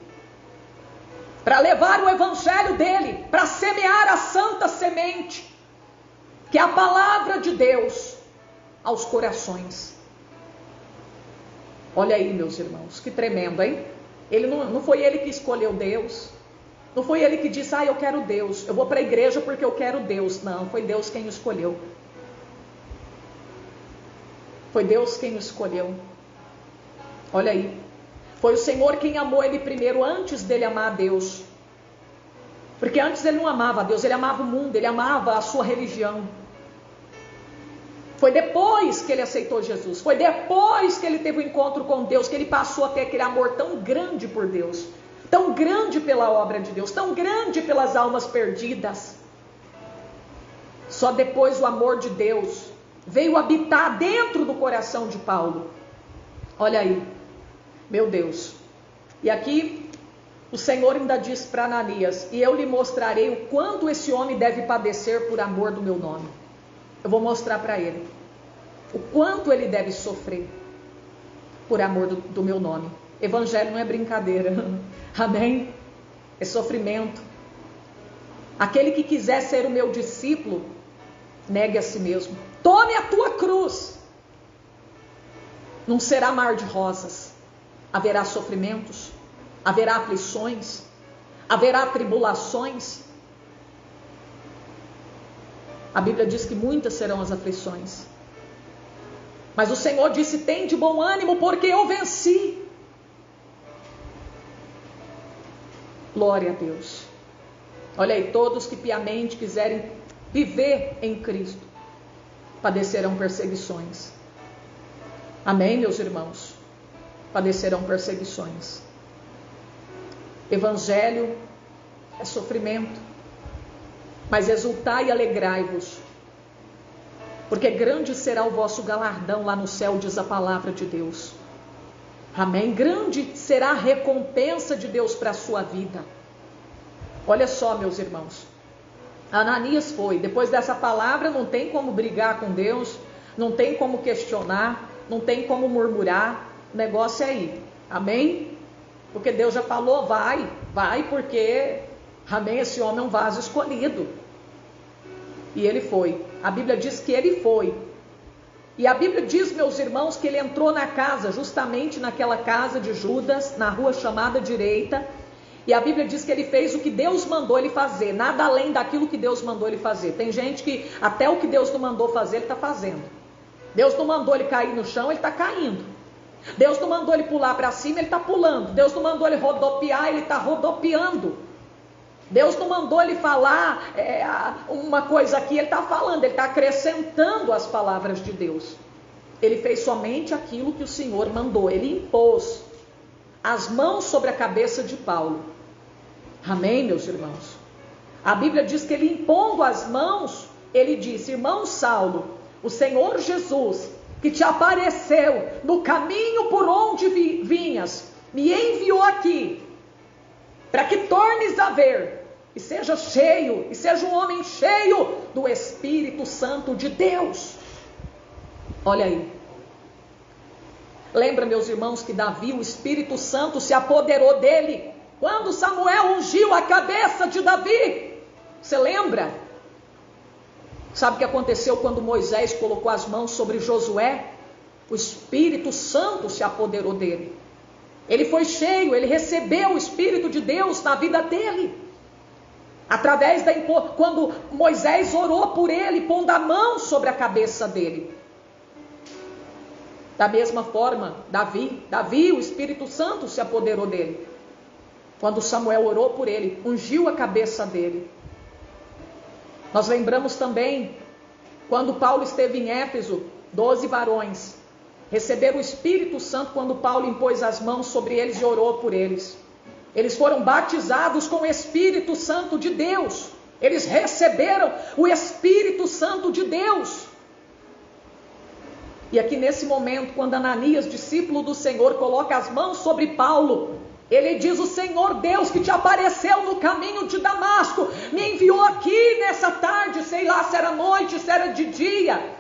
para levar o evangelho dele, para semear a santa semente, que é a palavra de Deus, aos corações. Olha aí, meus irmãos, que tremendo, hein? Ele não foi ele que escolheu Deus, não foi ele que disse: eu quero Deus, eu vou para a igreja porque eu quero Deus. Não, foi Deus quem o escolheu. Foi Deus quem o escolheu. Olha aí, foi o Senhor quem amou ele primeiro, antes dele amar a Deus. Porque antes ele não amava a Deus, ele amava o mundo, ele amava a sua religião. Foi depois que ele aceitou Jesus, foi depois que ele teve o encontro com Deus, que ele passou a ter aquele amor tão grande por Deus, tão grande pela obra de Deus, tão grande pelas almas perdidas. Só depois o amor de Deus veio habitar dentro do coração de Paulo. Olha aí, meu Deus. E aqui o Senhor ainda diz para Ananias: e eu lhe mostrarei o quanto esse homem deve padecer por amor do meu nome. Eu vou mostrar para ele o quanto ele deve sofrer por amor do meu nome. Evangelho não é brincadeira. Amém? É sofrimento. Aquele que quiser ser o meu discípulo, negue a si mesmo. Tome a tua cruz. Não será mar de rosas. Haverá sofrimentos, haverá aflições, haverá tribulações. A Bíblia diz que muitas serão as aflições. Mas o Senhor disse: tem de bom ânimo, porque eu venci. Glória a Deus. Olha aí, todos que piamente quiserem viver em Cristo padecerão perseguições. Amém, meus irmãos? Padecerão perseguições. Evangelho é sofrimento, mas exultai e alegrai-vos, porque grande será o vosso galardão lá no céu, diz a palavra de Deus. Amém? Grande será a recompensa de Deus para a sua vida. Olha só, meus irmãos, Ananias foi, depois dessa palavra não tem como brigar com Deus, não tem como questionar, não tem como murmurar, o negócio é ir. Amém? Porque Deus já falou: vai, porque, amém, esse homem é um vaso escolhido. E ele foi. A Bíblia diz que ele foi. E a Bíblia diz, meus irmãos, que ele entrou na casa, justamente naquela casa de Judas, na rua chamada Direita. E a Bíblia diz que ele fez o que Deus mandou ele fazer, nada além daquilo que Deus mandou ele fazer. Tem gente que até o que Deus não mandou fazer, ele está fazendo. Deus não mandou ele cair no chão, ele está caindo. Deus não mandou ele pular para cima, ele está pulando. Deus não mandou ele rodopiar, ele está rodopiando. Deus não mandou ele falar uma coisa aqui, ele está falando, ele está acrescentando as palavras de Deus. Ele fez somente aquilo que o Senhor mandou, ele impôs as mãos sobre a cabeça de Paulo. Amém, meus irmãos? A Bíblia diz que ele impondo as mãos, ele disse: irmão Saulo, o Senhor Jesus, que te apareceu no caminho por onde vinhas, me enviou aqui, para que tornes a ver, e seja cheio, e seja um homem cheio do Espírito Santo de Deus. Olha aí. Lembra, meus irmãos, que Davi, o Espírito Santo se apoderou dele, quando Samuel ungiu a cabeça de Davi. Você lembra? Sabe o que aconteceu quando Moisés colocou as mãos sobre Josué? O Espírito Santo se apoderou dele. Ele foi cheio, ele recebeu o Espírito de Deus na vida dele. Através quando Moisés orou por ele, pondo a mão sobre a cabeça dele. Da mesma forma, Davi, o Espírito Santo se apoderou dele. Quando Samuel orou por ele, ungiu a cabeça dele. Nós lembramos também, quando Paulo esteve em Éfeso, 12 varões receberam o Espírito Santo quando Paulo impôs as mãos sobre eles e orou por eles. Eles foram batizados com o Espírito Santo de Deus. Eles receberam o Espírito Santo de Deus. E aqui nesse momento, quando Ananias, discípulo do Senhor, coloca as mãos sobre Paulo, ele diz: o Senhor Deus que te apareceu no caminho de Damasco, me enviou aqui nessa tarde, sei lá se era noite, se era de dia,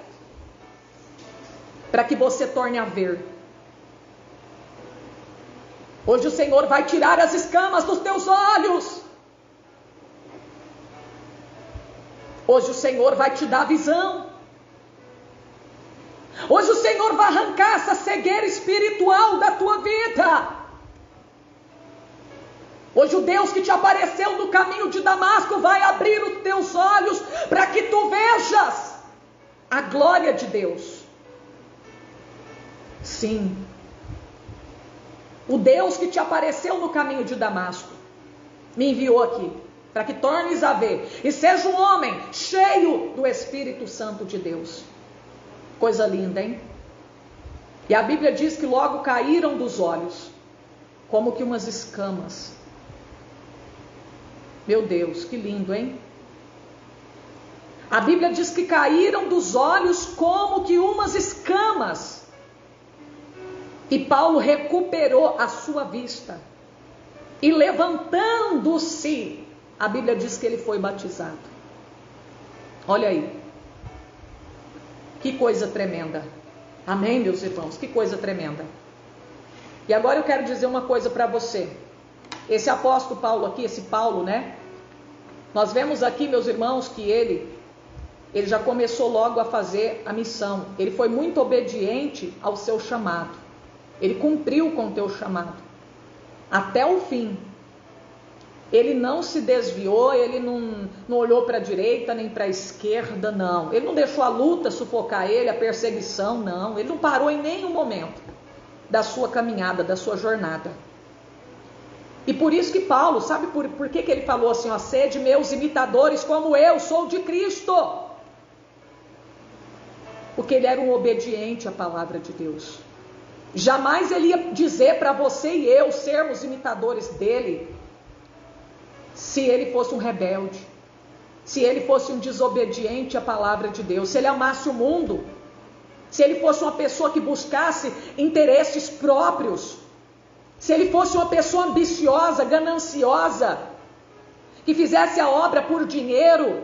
para que você torne a ver. Hoje o Senhor vai tirar as escamas dos teus olhos. Hoje o Senhor vai te dar visão. Hoje o Senhor vai arrancar essa cegueira espiritual da tua vida. Hoje o Deus que te apareceu no caminho de Damasco vai abrir os teus olhos para que tu vejas a glória de Deus. Sim, o Deus que te apareceu no caminho de Damasco me enviou aqui para que tornes a ver e seja um homem cheio do Espírito Santo de Deus. Coisa linda, hein? E a Bíblia diz que logo caíram dos olhos, como que umas escamas. Meu Deus, que lindo, hein? A Bíblia diz que caíram dos olhos como que umas escamas. E Paulo recuperou a sua vista. E levantando-se, a Bíblia diz que ele foi batizado. Olha aí. Que coisa tremenda. Amém, meus irmãos? Que coisa tremenda. E agora eu quero dizer uma coisa para você. Esse apóstolo Paulo aqui, esse Paulo, né? Nós vemos aqui, meus irmãos, que ele já começou logo a fazer a missão. Ele foi muito obediente ao seu chamado. Ele cumpriu com o teu chamado. Até o fim. Ele não se desviou, ele não olhou para a direita nem para a esquerda, não. Ele não deixou a luta sufocar ele, a perseguição, não. Ele não parou em nenhum momento da sua caminhada, da sua jornada. E por isso que Paulo, sabe por que ele falou assim, ó, sede meus imitadores como eu sou de Cristo? Porque ele era um obediente à palavra de Deus. Jamais ele ia dizer para você e eu sermos imitadores dele, se ele fosse um rebelde, se ele fosse um desobediente à palavra de Deus, se ele amasse o mundo, se ele fosse uma pessoa que buscasse interesses próprios, se ele fosse uma pessoa ambiciosa, gananciosa, que fizesse a obra por dinheiro,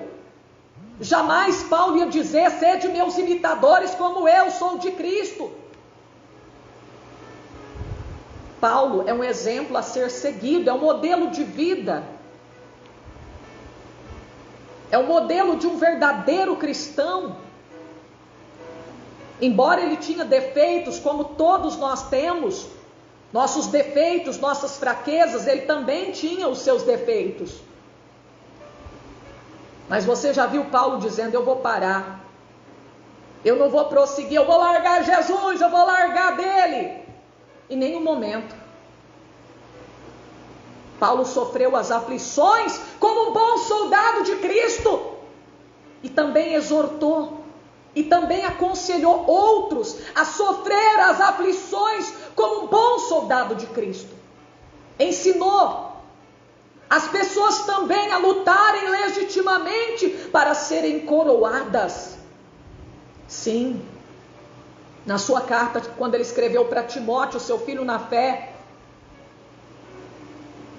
jamais Paulo ia dizer, sede meus imitadores como eu sou de Cristo. Paulo é um exemplo a ser seguido, é um modelo de vida, é um modelo de um verdadeiro cristão. Embora ele tinha defeitos, como todos nós temos, nossos defeitos, nossas fraquezas, ele também tinha os seus defeitos. Mas você já viu Paulo dizendo, eu vou parar, eu não vou prosseguir, eu vou largar Jesus, eu vou largar dele. Em nenhum momento Paulo sofreu as aflições como um bom soldado de Cristo. E também exortou, e também aconselhou outros a sofrer as aflições como um bom soldado de Cristo. Ensinou as pessoas também a lutarem legitimamente para serem coroadas. Sim, na sua carta, quando ele escreveu para Timóteo, seu filho na fé,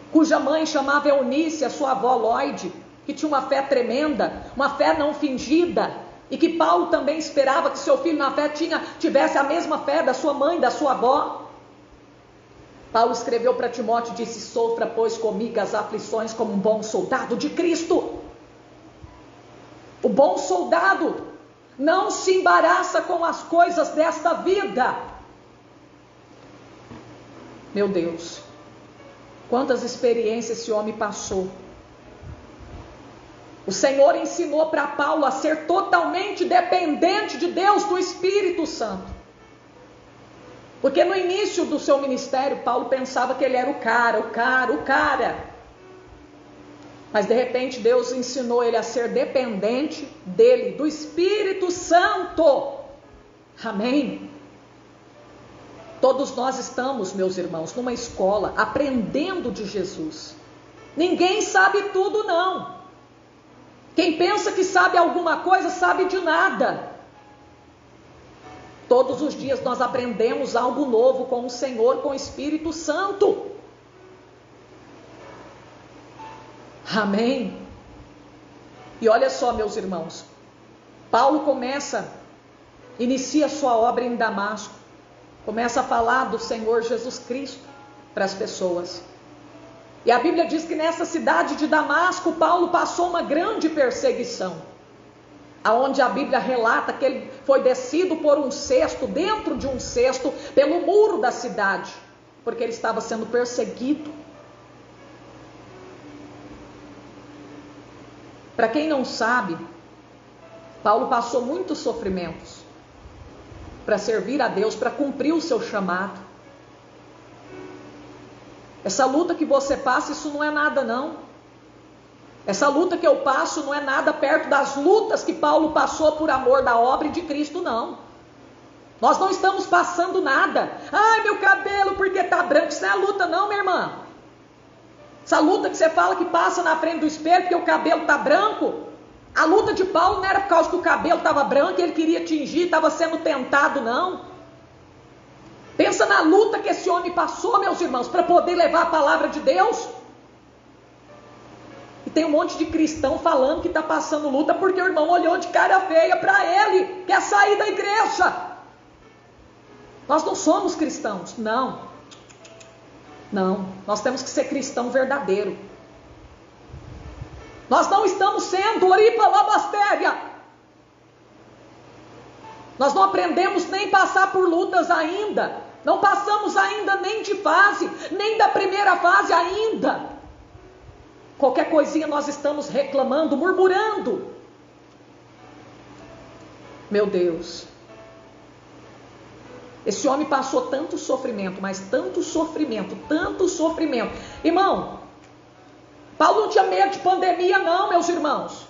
cuja mãe chamava Eunice, a sua avó Lloyd, que tinha uma fé tremenda, uma fé não fingida, e que Paulo também esperava que seu filho na fé tivesse a mesma fé da sua mãe, da sua avó. Paulo escreveu para Timóteo e disse: sofra, pois, comigo as aflições como um bom soldado de Cristo. O bom soldado não se embaraça com as coisas desta vida. Meu Deus, quantas experiências esse homem passou. O Senhor ensinou para Paulo a ser totalmente dependente de Deus, do Espírito Santo. Porque no início do seu ministério, Paulo pensava que ele era o cara. Mas de repente Deus ensinou ele a ser dependente dele, do Espírito Santo. Amém? Todos nós estamos, meus irmãos, numa escola, aprendendo de Jesus. Ninguém sabe tudo, não. Quem pensa que sabe alguma coisa, sabe de nada. Todos os dias nós aprendemos algo novo com o Senhor, com o Espírito Santo. Amém? E olha só, meus irmãos, Paulo inicia sua obra em Damasco, começa a falar do Senhor Jesus Cristo para as pessoas. E a Bíblia diz que nessa cidade de Damasco, Paulo passou uma grande perseguição, aonde a Bíblia relata que ele foi descido por um cesto, dentro de um cesto, pelo muro da cidade, porque ele estava sendo perseguido. Para quem não sabe, Paulo passou muitos sofrimentos para servir a Deus, para cumprir o seu chamado. Essa luta que você passa, isso não é nada, não. Essa luta que eu passo não é nada perto das lutas que Paulo passou por amor da obra de Cristo, não. Nós não estamos passando nada. Ai, meu cabelo, porque tá branco. Isso não é luta, não, minha irmã. Essa luta que você fala que passa na frente do espelho porque o cabelo tá branco. A luta de Paulo não era por causa que o cabelo estava branco e ele queria tingir, estava sendo tentado, não. Pensa na luta que esse homem passou, meus irmãos, para poder levar a palavra de Deus. E tem um monte de cristão falando que está passando luta porque o irmão olhou de cara feia para ele, quer sair da igreja. Nós não somos cristãos, não. Não, nós temos que ser cristão verdadeiro. Nós não estamos sendo oripa labastéria. Nós não aprendemos nem passar por lutas ainda. Não passamos ainda nem de fase, nem da primeira fase ainda. Qualquer coisinha nós estamos reclamando, murmurando. Meu Deus. Esse homem passou tanto sofrimento, mas tanto sofrimento. Irmão, Paulo não tinha medo de pandemia não, meus irmãos.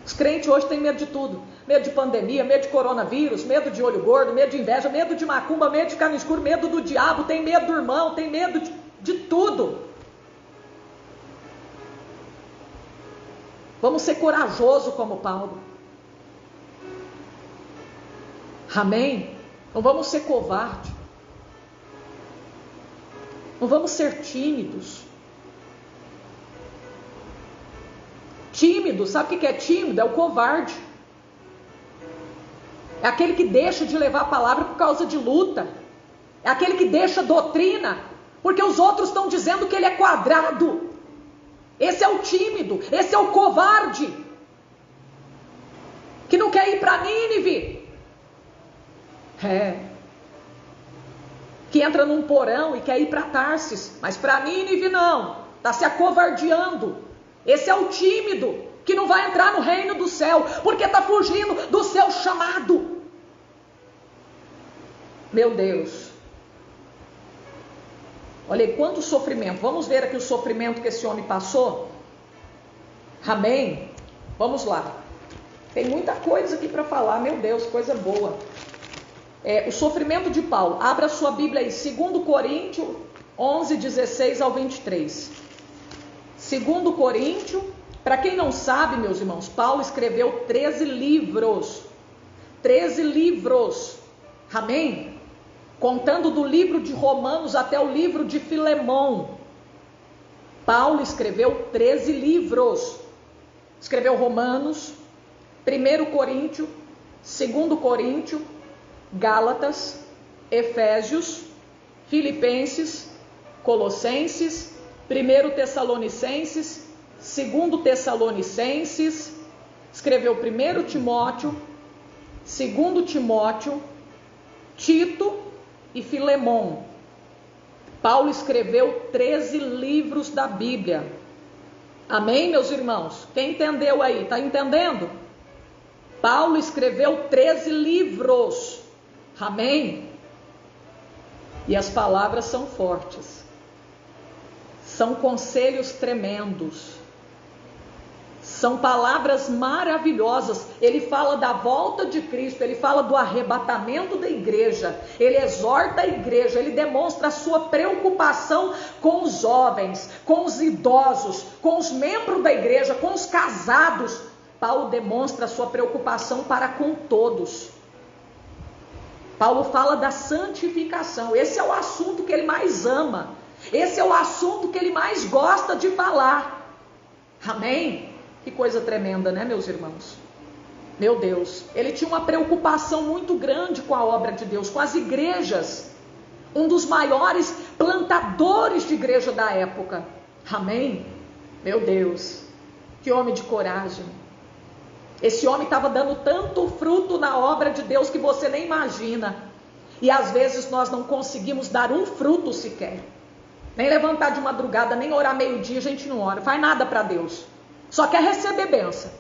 Os crentes hoje têm medo de tudo. Medo de pandemia, medo de coronavírus, medo de olho gordo, medo de inveja, medo de macumba, medo de ficar no escuro, medo do diabo, tem medo do irmão, tem medo de tudo. Vamos ser corajosos como Paulo. Amém? Não vamos ser covardes. Não vamos ser tímidos. Tímido, sabe o que é tímido? É o covarde. É aquele que deixa de levar a palavra por causa de luta. É aquele que deixa a doutrina porque os outros estão dizendo que ele é quadrado. Esse é o tímido, esse é o covarde, que não quer ir para Nínive. Que entra num porão e quer ir para Tarsis, mas para Nínive não, está se acovardeando. Esse é o tímido, que não vai entrar no reino do céu, porque está fugindo do seu chamado. Meu Deus. Olha aí, quanto sofrimento. Vamos ver aqui o sofrimento que esse homem passou? Amém? Vamos lá. Tem muita coisa aqui para falar, meu Deus, coisa boa. O sofrimento de Paulo. Abra sua Bíblia aí, 2 Coríntios 11, 16 ao 23. 2 Coríntios, para quem não sabe, meus irmãos, Paulo escreveu 13 livros. 13 livros. Amém? Contando do livro de Romanos até o livro de Filemão. Paulo escreveu 13 livros. Escreveu Romanos, 1 Coríntios, 2 Coríntios, Gálatas, Efésios, Filipenses, Colossenses, 1 Tessalonicenses, 2 Tessalonicenses, escreveu 1 Timóteo, 2 Timóteo, Tito e Filemão. Paulo escreveu 13 livros da Bíblia. Amém, meus irmãos? Quem entendeu aí? Está entendendo? Paulo escreveu 13 livros. Amém? E as palavras são fortes. São conselhos tremendos. São palavras maravilhosas. Ele fala da volta de Cristo, ele fala do arrebatamento da igreja, ele exorta a igreja, ele demonstra a sua preocupação com os jovens, com os idosos, com os membros da igreja, com os casados. Paulo demonstra a sua preocupação para com todos. Paulo fala da santificação. Esse é o assunto que ele mais ama. Esse é o assunto que ele mais gosta de falar. Amém? Que coisa tremenda, né, meus irmãos? Meu Deus, ele tinha uma preocupação muito grande com a obra de Deus, com as igrejas. Um dos maiores plantadores de igreja da época. Amém? Meu Deus, que homem de coragem. Esse homem estava dando tanto fruto na obra de Deus que você nem imagina. E às vezes nós não conseguimos dar um fruto sequer. Nem levantar de madrugada, nem orar meio-dia, a gente não ora. Faz nada para Deus. Só quer receber bênção.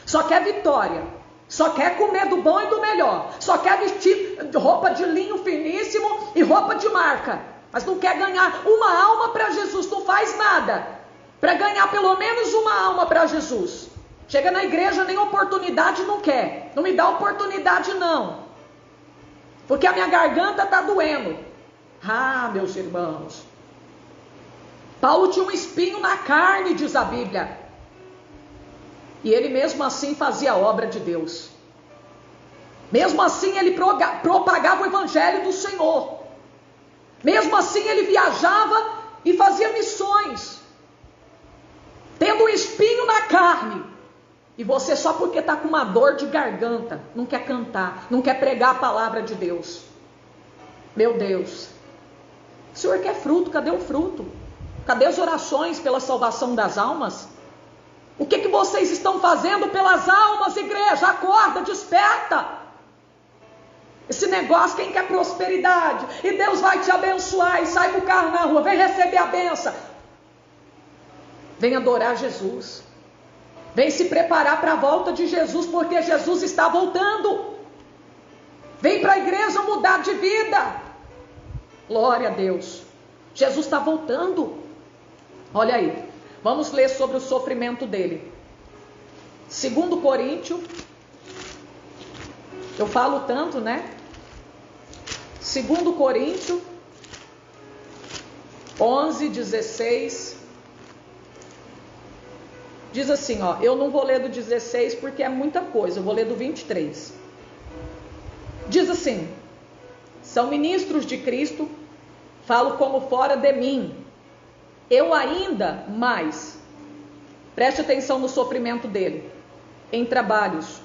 Só quer vitória. Só quer comer do bom e do melhor. Só quer vestir roupa de linho finíssimo e roupa de marca. Mas não quer ganhar uma alma para Jesus. Não faz nada para ganhar pelo menos uma alma para Jesus. Chega na igreja, nem oportunidade não quer. Não me dá oportunidade não. Porque a minha garganta está doendo. Ah, meus irmãos. Paulo tinha um espinho na carne, diz a Bíblia. E ele mesmo assim fazia a obra de Deus. Mesmo assim ele propagava o evangelho do Senhor. Mesmo assim ele viajava e fazia missões. Tendo um espinho na carne. E você só porque está com uma dor de garganta, não quer cantar, não quer pregar a palavra de Deus. Meu Deus. O Senhor quer fruto, cadê o fruto? Cadê as orações pela salvação das almas? O que vocês estão fazendo pelas almas, igreja? Acorda, desperta. Esse negócio, quem quer prosperidade, e Deus vai te abençoar, e sai com o carro na rua, vem receber a benção. Vem adorar Jesus. Vem se preparar para a volta de Jesus, porque Jesus está voltando. Vem para a igreja mudar de vida. Glória a Deus. Jesus está voltando. Olha aí. Vamos ler sobre o sofrimento dele. 2 Coríntios. Eu falo tanto, né? 2 Coríntios 11, 16. Diz assim, ó. Eu não vou ler do 16 porque é muita coisa. Eu vou ler do 23. Diz assim. São ministros de Cristo. Falo como fora de mim. Eu ainda mais, preste atenção no sofrimento dele, em trabalhos.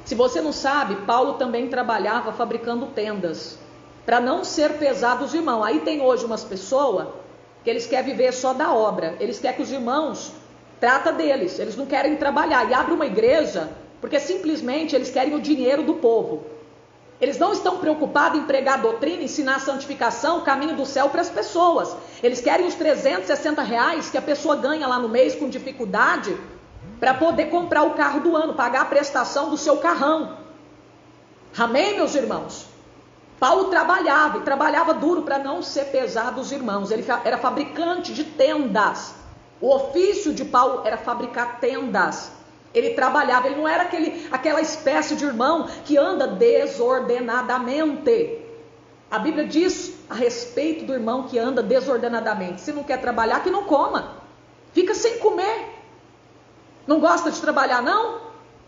Se você não sabe, Paulo também trabalhava fabricando tendas, para não ser pesado os irmãos. Aí tem hoje umas pessoas que eles querem viver só da obra, eles querem que os irmãos tratem deles, eles não querem trabalhar, e abre uma igreja, porque simplesmente eles querem o dinheiro do povo. Eles não estão preocupados em pregar a doutrina, ensinar a santificação, o caminho do céu para as pessoas. Eles querem os R$360 que a pessoa ganha lá no mês com dificuldade para poder comprar o carro do ano, pagar a prestação do seu carrão. Amém, meus irmãos? Paulo trabalhava, e trabalhava duro para não ser pesado os irmãos. Ele era fabricante de tendas. O ofício de Paulo era fabricar tendas. Ele trabalhava, ele não era aquela espécie de irmão que anda desordenadamente. A Bíblia diz a respeito do irmão que anda desordenadamente: se não quer trabalhar, que não coma, fica sem comer. Não gosta de trabalhar, não?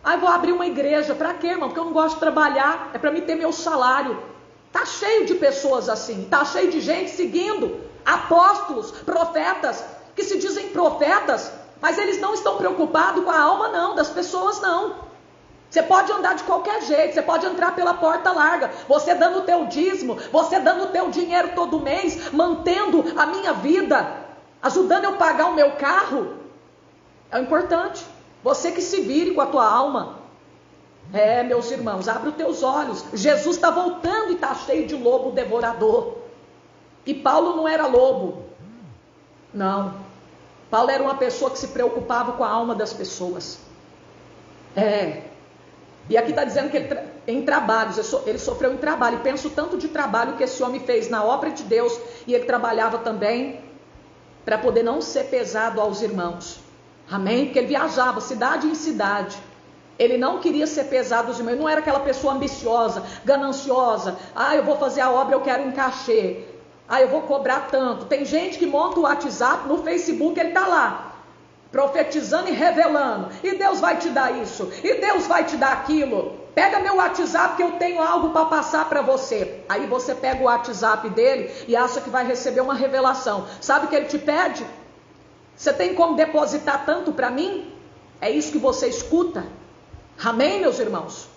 Ah, eu vou abrir uma igreja. Para quê, irmão? Porque eu não gosto de trabalhar, é para me ter meu salário. Está cheio de pessoas assim, está cheio de gente seguindo apóstolos, profetas, que se dizem profetas, mas eles não estão preocupados com a alma não, das pessoas não. Você pode andar de qualquer jeito, você pode entrar pela porta larga, você dando o teu dízimo, você dando o teu dinheiro todo mês, mantendo a minha vida, ajudando eu a pagar o meu carro. É o importante, você que se vire com a tua alma. Meus irmãos, abre os teus olhos. Jesus está voltando e está cheio de lobo devorador. E Paulo não era lobo. Não. Paulo era uma pessoa que se preocupava com a alma das pessoas. E aqui está dizendo que em trabalhos, ele sofreu em trabalho. E penso tanto de trabalho que esse homem fez na obra de Deus. E ele trabalhava também para poder não ser pesado aos irmãos. Amém? Porque ele viajava cidade em cidade. Ele não queria ser pesado aos irmãos. Ele não era aquela pessoa ambiciosa, gananciosa. Ah, eu vou fazer a obra, eu quero um cachê. Ah, eu vou cobrar tanto. Tem gente que monta o WhatsApp, no Facebook ele está lá, profetizando e revelando. E Deus vai te dar isso. E Deus vai te dar aquilo. Pega meu WhatsApp que eu tenho algo para passar para você. Aí você pega o WhatsApp dele e acha que vai receber uma revelação. Sabe o que ele te pede? Você tem como depositar tanto para mim? É isso que você escuta? Amém, meus irmãos?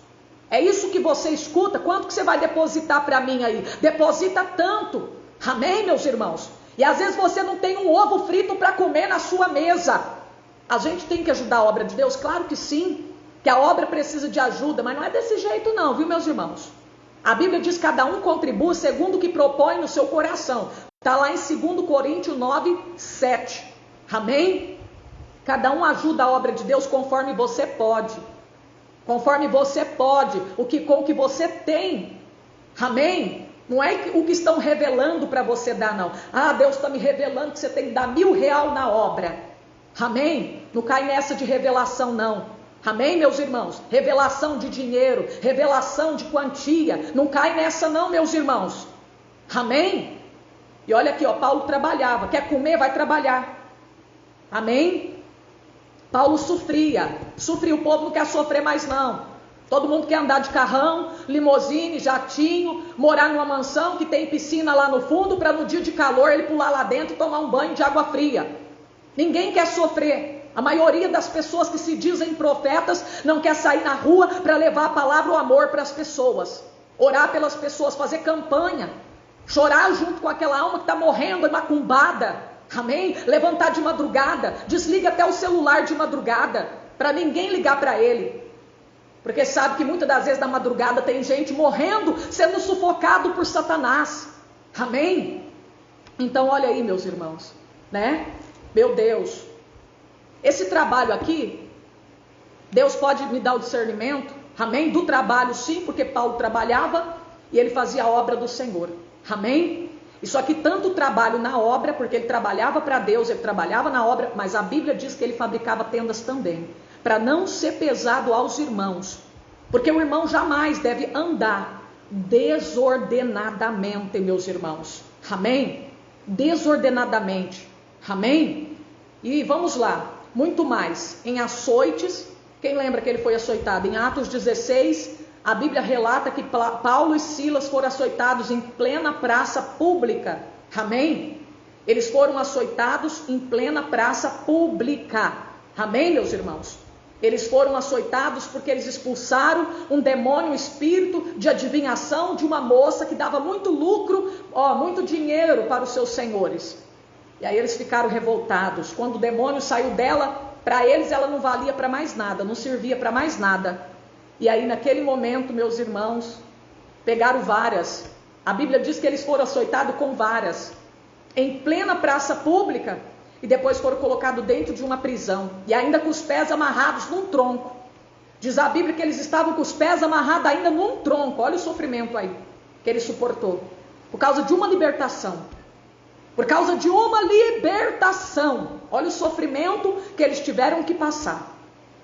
É isso que você escuta? Quanto que você vai depositar para mim aí? Deposita tanto. Amém, meus irmãos? E às vezes você não tem um ovo frito para comer na sua mesa. A gente tem que ajudar a obra de Deus? Claro que sim, que a obra precisa de ajuda, mas não é desse jeito não, viu, meus irmãos? A Bíblia diz que cada um contribui segundo o que propõe no seu coração. Está lá em 2 Coríntios 9, 7. Amém? Cada um ajuda a obra de Deus conforme você pode. Conforme você pode, com o que você tem. Amém? Não é o que estão revelando para você dar, não. Ah, Deus está me revelando que você tem que dar R$1.000 na obra. Amém? Não cai nessa de revelação, não. Amém, meus irmãos? Revelação de dinheiro, revelação de quantia. Não cai nessa, não, meus irmãos. Amém? E olha aqui, ó, Paulo trabalhava. Quer comer? Vai trabalhar. Amém? Paulo sofria, o povo não quer sofrer mais não. Todo mundo quer andar de carrão, limousine, jatinho, morar numa mansão que tem piscina lá no fundo, para no dia de calor ele pular lá dentro e tomar um banho de água fria. Ninguém quer sofrer. A maioria das pessoas que se dizem profetas não quer sair na rua para levar a palavra, o amor para as pessoas, orar pelas pessoas, fazer campanha, chorar junto com aquela alma que está morrendo, macumbada. Amém? Levantar de madrugada, desliga até o celular de madrugada, para ninguém ligar para ele, porque sabe que muitas das vezes na madrugada tem gente morrendo, sendo sufocado por Satanás. Amém? Então olha aí, meus irmãos, né? Meu Deus, esse trabalho aqui, Deus pode me dar o discernimento, amém? Do trabalho sim, porque Paulo trabalhava e ele fazia a obra do Senhor. Amém? Isso aqui, tanto trabalho na obra, porque ele trabalhava para Deus, ele trabalhava na obra, mas a Bíblia diz que ele fabricava tendas também, para não ser pesado aos irmãos, porque o irmão jamais deve andar desordenadamente, meus irmãos. Amém? Desordenadamente. Amém? E vamos lá, muito mais, em açoites. Quem lembra que ele foi açoitado? Em Atos 16, a Bíblia relata que Paulo e Silas foram açoitados em plena praça pública. Amém? Eles foram açoitados em plena praça pública. Amém, meus irmãos? Eles foram açoitados porque eles expulsaram um demônio, um espírito de adivinhação de uma moça que dava muito lucro, muito dinheiro para os seus senhores. E aí eles ficaram revoltados. Quando o demônio saiu dela, para eles ela não valia para mais nada, não servia para mais nada. E aí naquele momento, meus irmãos, pegaram varas. A Bíblia diz que eles foram açoitados com varas, em plena praça pública, e depois foram colocados dentro de uma prisão, e ainda com os pés amarrados num tronco. Diz a Bíblia que eles estavam com os pés amarrados ainda num tronco. Olha o sofrimento aí que ele suportou, por causa de uma libertação. Por causa de uma libertação. Olha o sofrimento que eles tiveram que passar.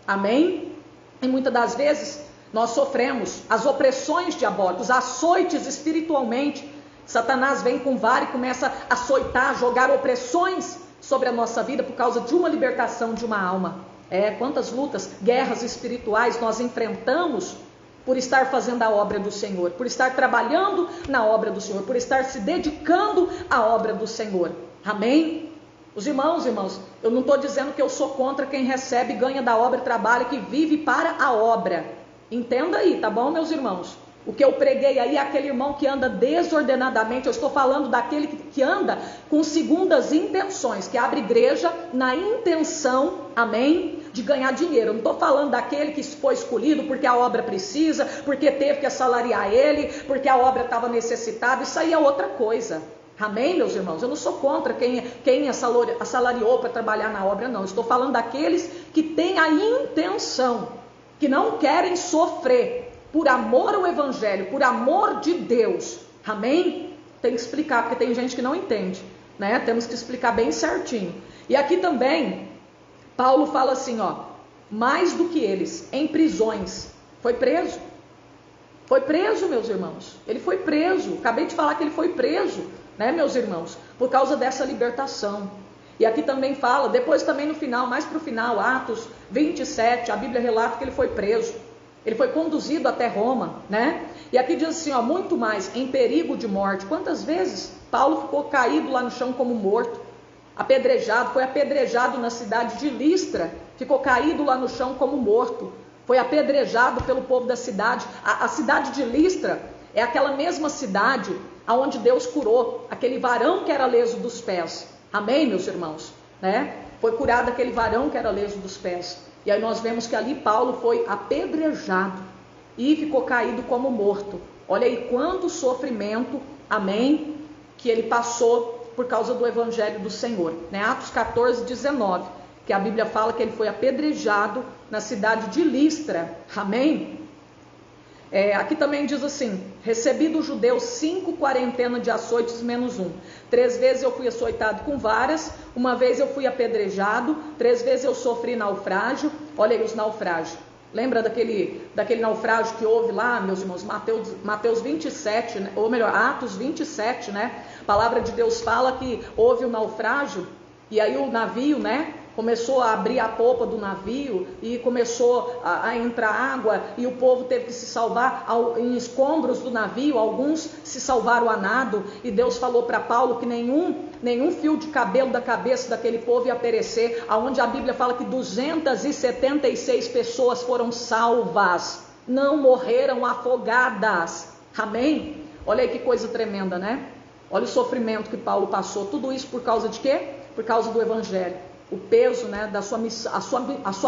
Amém? E muitas das vezes nós sofremos as opressões diabólicas, açoites espiritualmente. Satanás vem com vara e começa a açoitar, jogar opressões sobre a nossa vida por causa de uma libertação de uma alma. Quantas lutas, guerras espirituais nós enfrentamos por estar fazendo a obra do Senhor, por estar trabalhando na obra do Senhor, por estar se dedicando à obra do Senhor. Amém? Os irmãos, eu não estou dizendo que eu sou contra quem recebe, ganha da obra, trabalha, que vive para a obra. Entenda aí, tá bom, meus irmãos? O que eu preguei aí é aquele irmão que anda desordenadamente. Eu estou falando daquele que anda com segundas intenções, que abre igreja na intenção, amém, de ganhar dinheiro. Eu não estou falando daquele que foi escolhido porque a obra precisa, porque teve que assalariar ele, porque a obra estava necessitada. Isso aí é outra coisa. Amém, meus irmãos? Eu não sou contra quem assalariou para trabalhar na obra, não. Eu estou falando daqueles que têm a intenção, que não querem sofrer por amor ao Evangelho, por amor de Deus. Amém? Tem que explicar, porque tem gente que não entende, né? Temos que explicar bem certinho. E aqui também, Paulo fala assim, mais do que eles, em prisões. Foi preso. Foi preso, meus irmãos. Ele foi preso. Acabei de falar que ele foi preso, né, meus irmãos? Por causa dessa libertação. E aqui também fala, depois também no final, mais para o final, Atos 27, a Bíblia relata que ele foi preso. Ele foi conduzido até Roma, né? E aqui diz assim, muito mais, em perigo de morte. Quantas vezes Paulo ficou caído lá no chão como morto, apedrejado, foi apedrejado na cidade de Listra, ficou caído lá no chão como morto, foi apedrejado pelo povo da cidade. A cidade de Listra é aquela mesma cidade aonde Deus curou aquele varão que era leso dos pés. Amém, meus irmãos? Né? Foi curado aquele varão que era leso dos pés. E aí nós vemos que ali Paulo foi apedrejado e ficou caído como morto. Olha aí quanto sofrimento, amém, que ele passou por causa do Evangelho do Senhor. Né? Atos 14, 19, que a Bíblia fala que ele foi apedrejado na cidade de Listra. Amém? Aqui também diz assim, recebi dos judeus 5 quarentenas de açoites menos 1. 3 vezes eu fui açoitado com varas, 1 vez eu fui apedrejado, 3 vezes eu sofri naufrágio. Olha aí os naufrágios. Lembra daquele naufrágio que houve lá, meus irmãos? Mateus 27, né? Ou melhor, Atos 27, né? A palavra de Deus fala que houve um naufrágio, e aí o navio, né? Começou a abrir a popa do navio e começou a entrar água, e o povo teve que se salvar em escombros do navio. Alguns se salvaram a nado, e Deus falou para Paulo que nenhum fio de cabelo da cabeça daquele povo ia perecer, aonde a Bíblia fala que 276 pessoas foram salvas, não morreram afogadas. Amém? Olha aí que coisa tremenda, né? Olha o sofrimento que Paulo passou, tudo isso por causa de quê? Por causa do Evangelho. O peso, né, da sua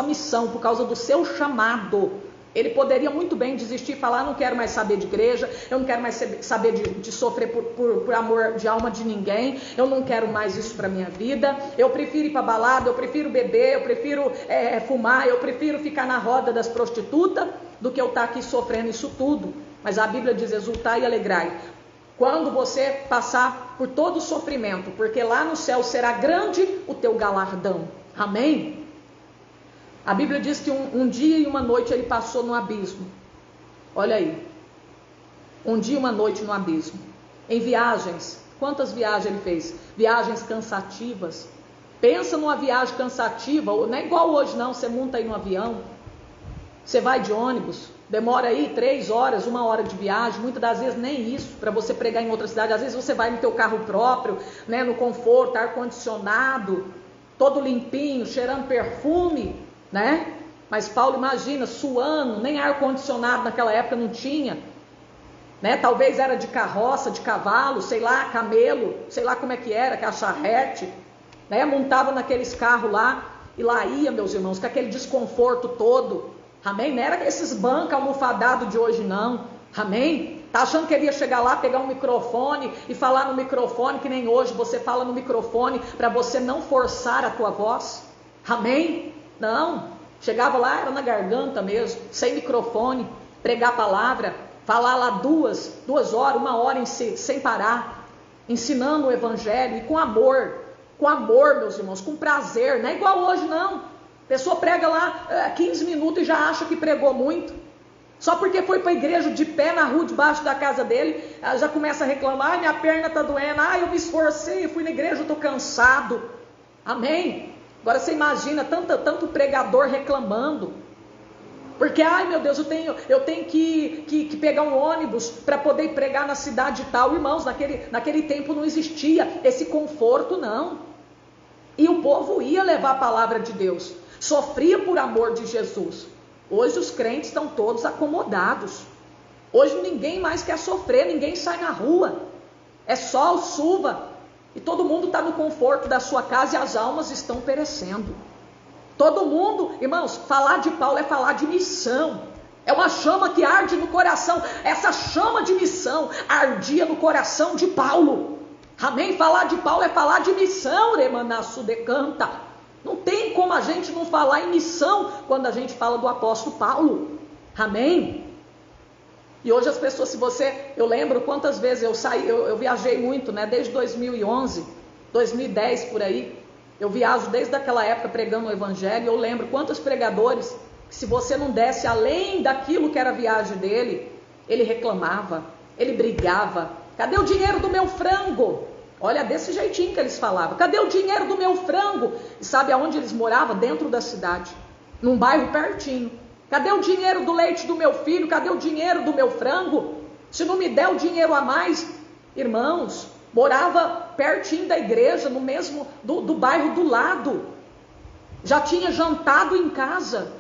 missão, por causa do seu chamado. Ele poderia muito bem desistir e falar, não quero mais saber de igreja, eu não quero mais saber de sofrer por amor de alma de ninguém, eu não quero mais isso para minha vida, eu prefiro ir para balada, eu prefiro beber, eu prefiro fumar, eu prefiro ficar na roda das prostitutas, do que eu estar aqui sofrendo isso tudo. Mas a Bíblia diz, exultai e alegrai, quando você passar por todo o sofrimento, porque lá no céu será grande o teu galardão. Amém? A Bíblia diz que um dia e uma noite ele passou no abismo. Olha aí. Um dia e uma noite no abismo. Em viagens. Quantas viagens ele fez? Viagens cansativas. Pensa numa viagem cansativa. Não é igual hoje não. Você monta aí no avião. Você vai de ônibus. Demora aí 3 horas, 1 hora de viagem, muitas das vezes nem isso, para você pregar em outra cidade. Às vezes você vai no teu carro próprio, né, no conforto, ar-condicionado, todo limpinho, cheirando perfume, né? Mas Paulo, imagina, suando, nem ar-condicionado naquela época não tinha, né? Talvez era de carroça, de cavalo, sei lá, camelo, sei lá como é que era, que a charrete, né? Montava naqueles carros lá, e lá ia, meus irmãos, com aquele desconforto todo. Amém? Não era esses bancos almofadados de hoje não. Amém? Tá achando que ele ia chegar lá, pegar um microfone e falar no microfone, que nem hoje você fala no microfone, para você não forçar a tua voz? Amém? Não. Chegava lá, era na garganta mesmo, sem microfone, pregar a palavra. falar lá 2 horas, 1 hora sem parar, ensinando o evangelho e com amor, meus irmãos, com prazer, não é igual hoje não. A pessoa prega lá 15 minutos e já acha que pregou muito, só porque foi para a igreja de pé na rua debaixo da casa dele, já começa a reclamar, minha perna está doendo, eu me esforcei, eu fui na igreja, eu estou cansado, amém? Agora você imagina tanto pregador reclamando, porque, meu Deus, eu tenho que pegar um ônibus para poder pregar na cidade tal. Irmãos, naquele tempo não existia esse conforto, não. E o povo ia levar a palavra de Deus, sofria por amor de Jesus. Hoje os crentes estão todos acomodados. Hoje ninguém mais quer sofrer, ninguém sai na rua. É sol, chuva, e todo mundo está no conforto da sua casa e as almas estão perecendo. Todo mundo, irmãos, falar de Paulo é falar de missão. É uma chama que arde no coração. Essa chama de missão ardia no coração de Paulo. Amém? Falar de Paulo é falar de missão, Remanaço decanta. Não tem como a gente não falar em missão quando a gente fala do apóstolo Paulo. Amém? E hoje as pessoas, eu lembro quantas vezes eu viajei muito, né? Desde 2011, 2010 por aí. Eu viajo desde aquela época pregando o evangelho. Eu lembro quantos pregadores, que se você não desse além daquilo que era a viagem dele, ele reclamava, ele brigava. Cadê o dinheiro do meu frango? Olha, desse jeitinho que eles falavam. Cadê o dinheiro do meu frango? E sabe aonde eles moravam? Dentro da cidade, num bairro pertinho. Cadê o dinheiro do leite do meu filho? Cadê o dinheiro do meu frango? Se não me der o dinheiro a mais, irmãos, morava pertinho da igreja, no mesmo do bairro do lado. Já tinha jantado em casa.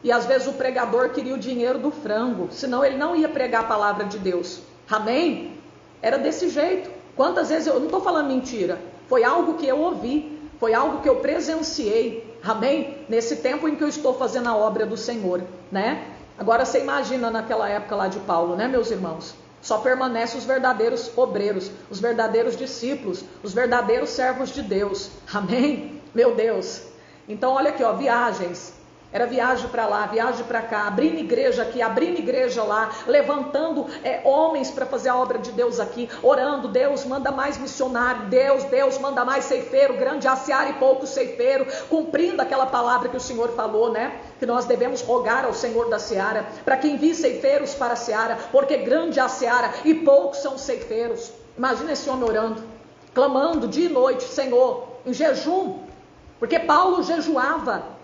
E às vezes o pregador queria o dinheiro do frango, senão ele não ia pregar a palavra de Deus. Amém? Era desse jeito. Quantas vezes, eu não estou falando mentira, foi algo que eu ouvi, foi algo que eu presenciei. Amém? Nesse tempo em que eu estou fazendo a obra do Senhor, né? Agora você imagina naquela época lá de Paulo, né, meus irmãos? Só permanecem os verdadeiros obreiros, os verdadeiros discípulos, os verdadeiros servos de Deus. Amém? Meu Deus. Então olha aqui, viagens. Era viagem para lá, viagem para cá, abrindo igreja aqui, abrindo igreja lá, levantando homens para fazer a obra de Deus aqui, orando. Deus manda mais missionário, Deus manda mais ceifeiro, grande a seara e pouco ceifeiro, cumprindo aquela palavra que o Senhor falou, né? Que nós devemos rogar ao Senhor da seara, para que envie ceifeiros para a seara, porque grande é a seara e poucos são ceifeiros. Imagina esse homem orando, clamando dia e noite, Senhor, em jejum, porque Paulo jejuava.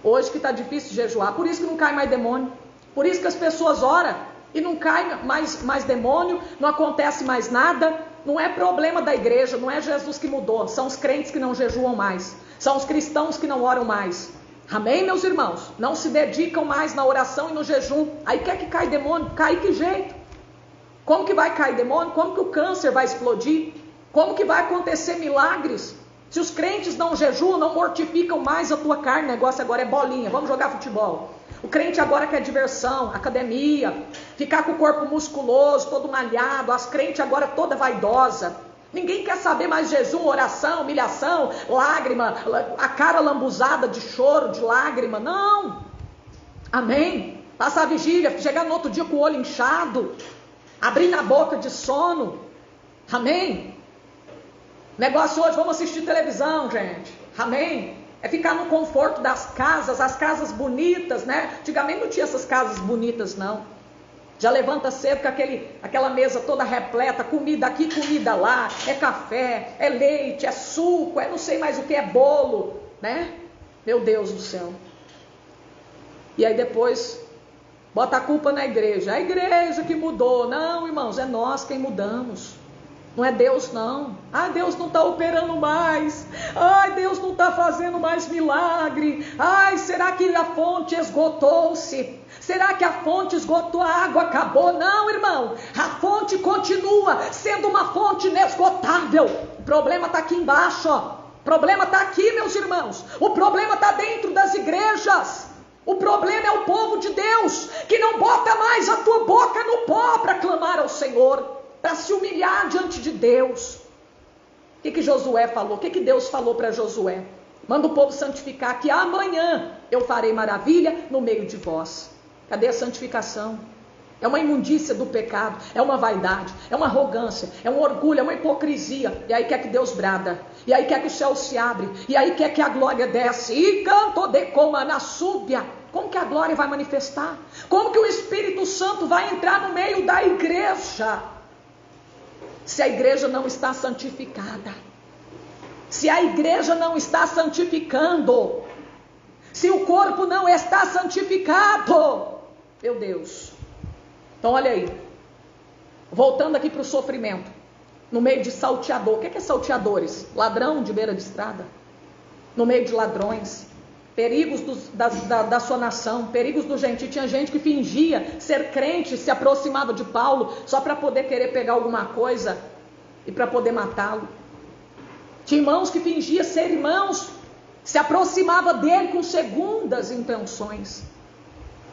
Hoje que está difícil de jejuar, por isso que não cai mais demônio, por isso que as pessoas oram e não cai mais demônio, não acontece mais nada. Não é problema da igreja, não é Jesus que mudou, são os crentes que não jejuam mais, são os cristãos que não oram mais. Amém, meus irmãos? Não se dedicam mais na oração e no jejum. Aí quer que cai demônio? Cai que jeito? Como que vai cair demônio? Como que o câncer vai explodir? Como que vai acontecer milagres? Se os crentes não jejuam, não mortificam mais a tua carne, o negócio agora é bolinha, vamos jogar futebol. O crente agora quer diversão, academia, ficar com o corpo musculoso, todo malhado, as crentes agora toda vaidosa. Ninguém quer saber mais de jejum, oração, humilhação, lágrima, a cara lambuzada de choro, de lágrima, não. Amém? Passar a vigília, chegar no outro dia com o olho inchado, abrir na boca de sono. Amém? Negócio hoje, vamos assistir televisão, gente. Amém? É ficar no conforto das casas, as casas bonitas, né? Antigamente não tinha essas casas bonitas, não. Já levanta cedo com aquela mesa toda repleta, comida aqui, comida lá, é café, é leite, é suco, é não sei mais o que, é bolo, né? Meu Deus do céu. E aí depois bota a culpa na igreja. A igreja que mudou. Não, irmãos, é nós quem mudamos. Não é Deus não. Deus não está operando mais. Deus não está fazendo mais milagre. Será que a fonte esgotou-se? Será que a fonte esgotou? A água acabou? Não, irmão. A fonte continua sendo uma fonte inesgotável. O problema está aqui embaixo, ó. O problema está aqui, meus irmãos. O problema está dentro das igrejas. O problema é o povo de Deus, que não bota mais a tua boca no pó para clamar ao Senhor, para se humilhar diante de Deus. O que Josué falou? O que Deus falou para Josué? Manda o povo santificar, que amanhã eu farei maravilha no meio de vós. Cadê a santificação? É uma imundícia do pecado, é uma vaidade, é uma arrogância, é um orgulho, é uma hipocrisia. E aí quer que Deus brada, e aí quer que o céu se abre, e aí quer que a glória desce. E canto de coma na súbia. Como que a glória vai manifestar? Como que o Espírito Santo vai entrar no meio da igreja? Se a igreja não está santificada, se a igreja não está santificando, se o corpo não está santificado, meu Deus. Então olha aí, voltando aqui para o sofrimento, no meio de salteador. O que é salteadores? Ladrão de beira de estrada, no meio de ladrões, perigos da sua nação, perigos do gentil. Tinha gente que fingia ser crente, se aproximava de Paulo só para poder querer pegar alguma coisa e para poder matá-lo. Tinha irmãos que fingiam ser irmãos, se aproximava dele com segundas intenções.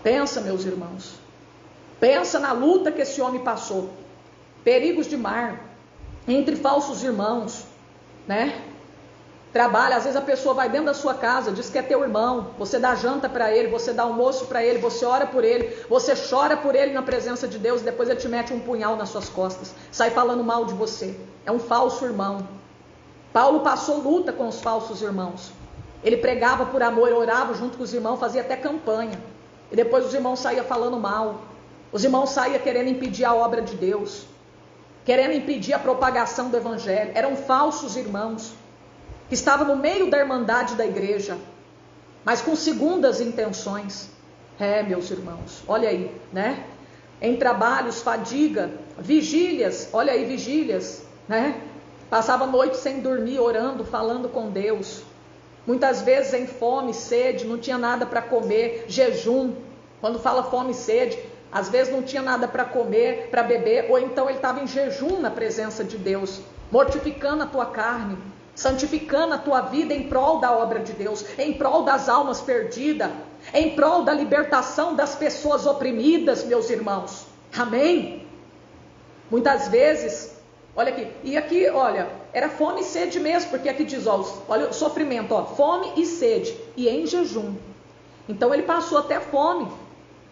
Pensa, meus irmãos, pensa na luta que esse homem passou. Perigos de mar, entre falsos irmãos, né? Trabalha, às vezes a pessoa vai dentro da sua casa, diz que é teu irmão, você dá janta para ele, você dá almoço para ele, você ora por ele, você chora por ele na presença de Deus, e depois ele te mete um punhal nas suas costas, sai falando mal de você. É um falso irmão. Paulo passou luta com os falsos irmãos. Ele pregava por amor, orava junto com os irmãos, fazia até campanha. E depois os irmãos saíam falando mal. Os irmãos saíam querendo impedir a obra de Deus, querendo impedir a propagação do evangelho. Eram falsos irmãos que estavam no meio da irmandade da igreja, mas com segundas intenções. Meus irmãos, olha aí, né? Em trabalhos, fadiga, vigílias, olha aí, vigílias, né? Passava a noite sem dormir, orando, falando com Deus. Muitas vezes em fome, sede, não tinha nada para comer, jejum. Quando fala fome e sede, às vezes não tinha nada para comer, para beber, ou então ele estava em jejum na presença de Deus, mortificando a tua carne, santificando a tua vida em prol da obra de Deus, em prol das almas perdidas, em prol da libertação das pessoas oprimidas, meus irmãos. Amém? Muitas vezes, olha aqui, e aqui, olha, era fome e sede mesmo, porque aqui diz, olha o sofrimento, fome e sede, e em jejum. Então ele passou até fome,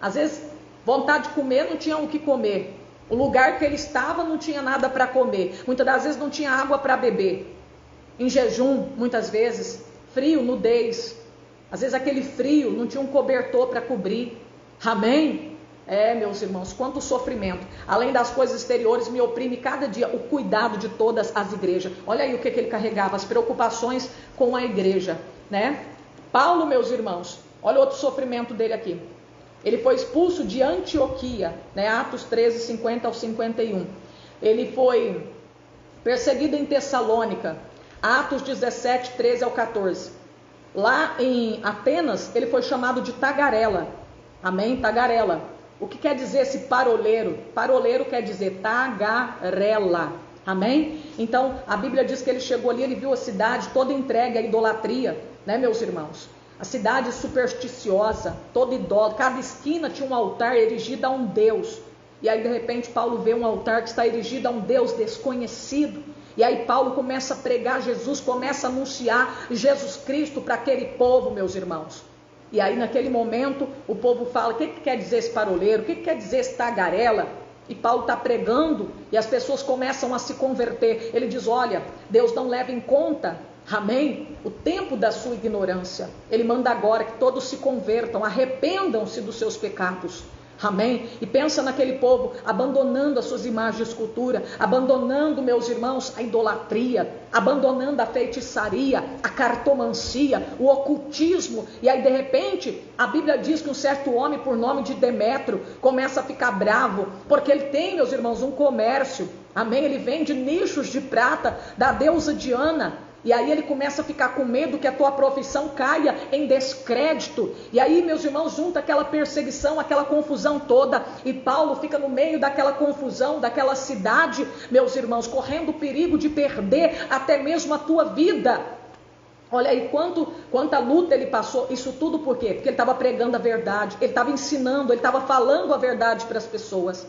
às vezes vontade de comer, não tinha o que comer. O lugar que ele estava não tinha nada para comer. Muitas das vezes não tinha água para beber. Em jejum, muitas vezes, frio, nudez. Às vezes aquele frio, não tinha um cobertor para cobrir. Amém? Meus irmãos, quanto sofrimento. Além das coisas exteriores, me oprime cada dia o cuidado de todas as igrejas. Olha aí o que ele carregava, as preocupações com a igreja, né? Paulo, meus irmãos, olha outro sofrimento dele aqui. Ele foi expulso de Antioquia, né? Atos 13, 50 ao 51. Ele foi perseguido em Tessalônica, Atos 17, 13 ao 14. Lá em Atenas, ele foi chamado de tagarela. Amém? Tagarela. O que quer dizer esse paroleiro? Paroleiro quer dizer tagarela. Amém? Então, a Bíblia diz que ele chegou ali, ele viu a cidade toda entregue à idolatria, né, meus irmãos? A cidade supersticiosa, toda idólatra, cada esquina tinha um altar erigido a um Deus. E aí de repente Paulo vê um altar que está erigido a um Deus desconhecido. E aí Paulo começa a pregar Jesus, começa a anunciar Jesus Cristo para aquele povo, meus irmãos. E aí naquele momento o povo fala, o que quer dizer esse paroleiro? O que quer dizer esse tagarela? E Paulo está pregando e as pessoas começam a se converter. Ele diz, olha, Deus não leva em conta, amém, o tempo da sua ignorância. Ele manda agora que todos se convertam, arrependam-se dos seus pecados. Amém? E pensa naquele povo abandonando as suas imagens de escultura, abandonando, meus irmãos, a idolatria, abandonando a feitiçaria, a cartomancia, o ocultismo. E aí de repente a Bíblia diz que um certo homem por nome de Demétrio começa a ficar bravo, porque ele tem, meus irmãos, um comércio. Amém? Ele vende nichos de prata da deusa Diana. E aí ele começa a ficar com medo que a tua profissão caia em descrédito. E aí, meus irmãos, junta aquela perseguição, aquela confusão toda. E Paulo fica no meio daquela confusão, daquela cidade, meus irmãos, correndo o perigo de perder até mesmo a tua vida. Olha aí quanta luta ele passou. Isso tudo por quê? Porque ele estava pregando a verdade, ele estava ensinando, ele estava falando a verdade para as pessoas.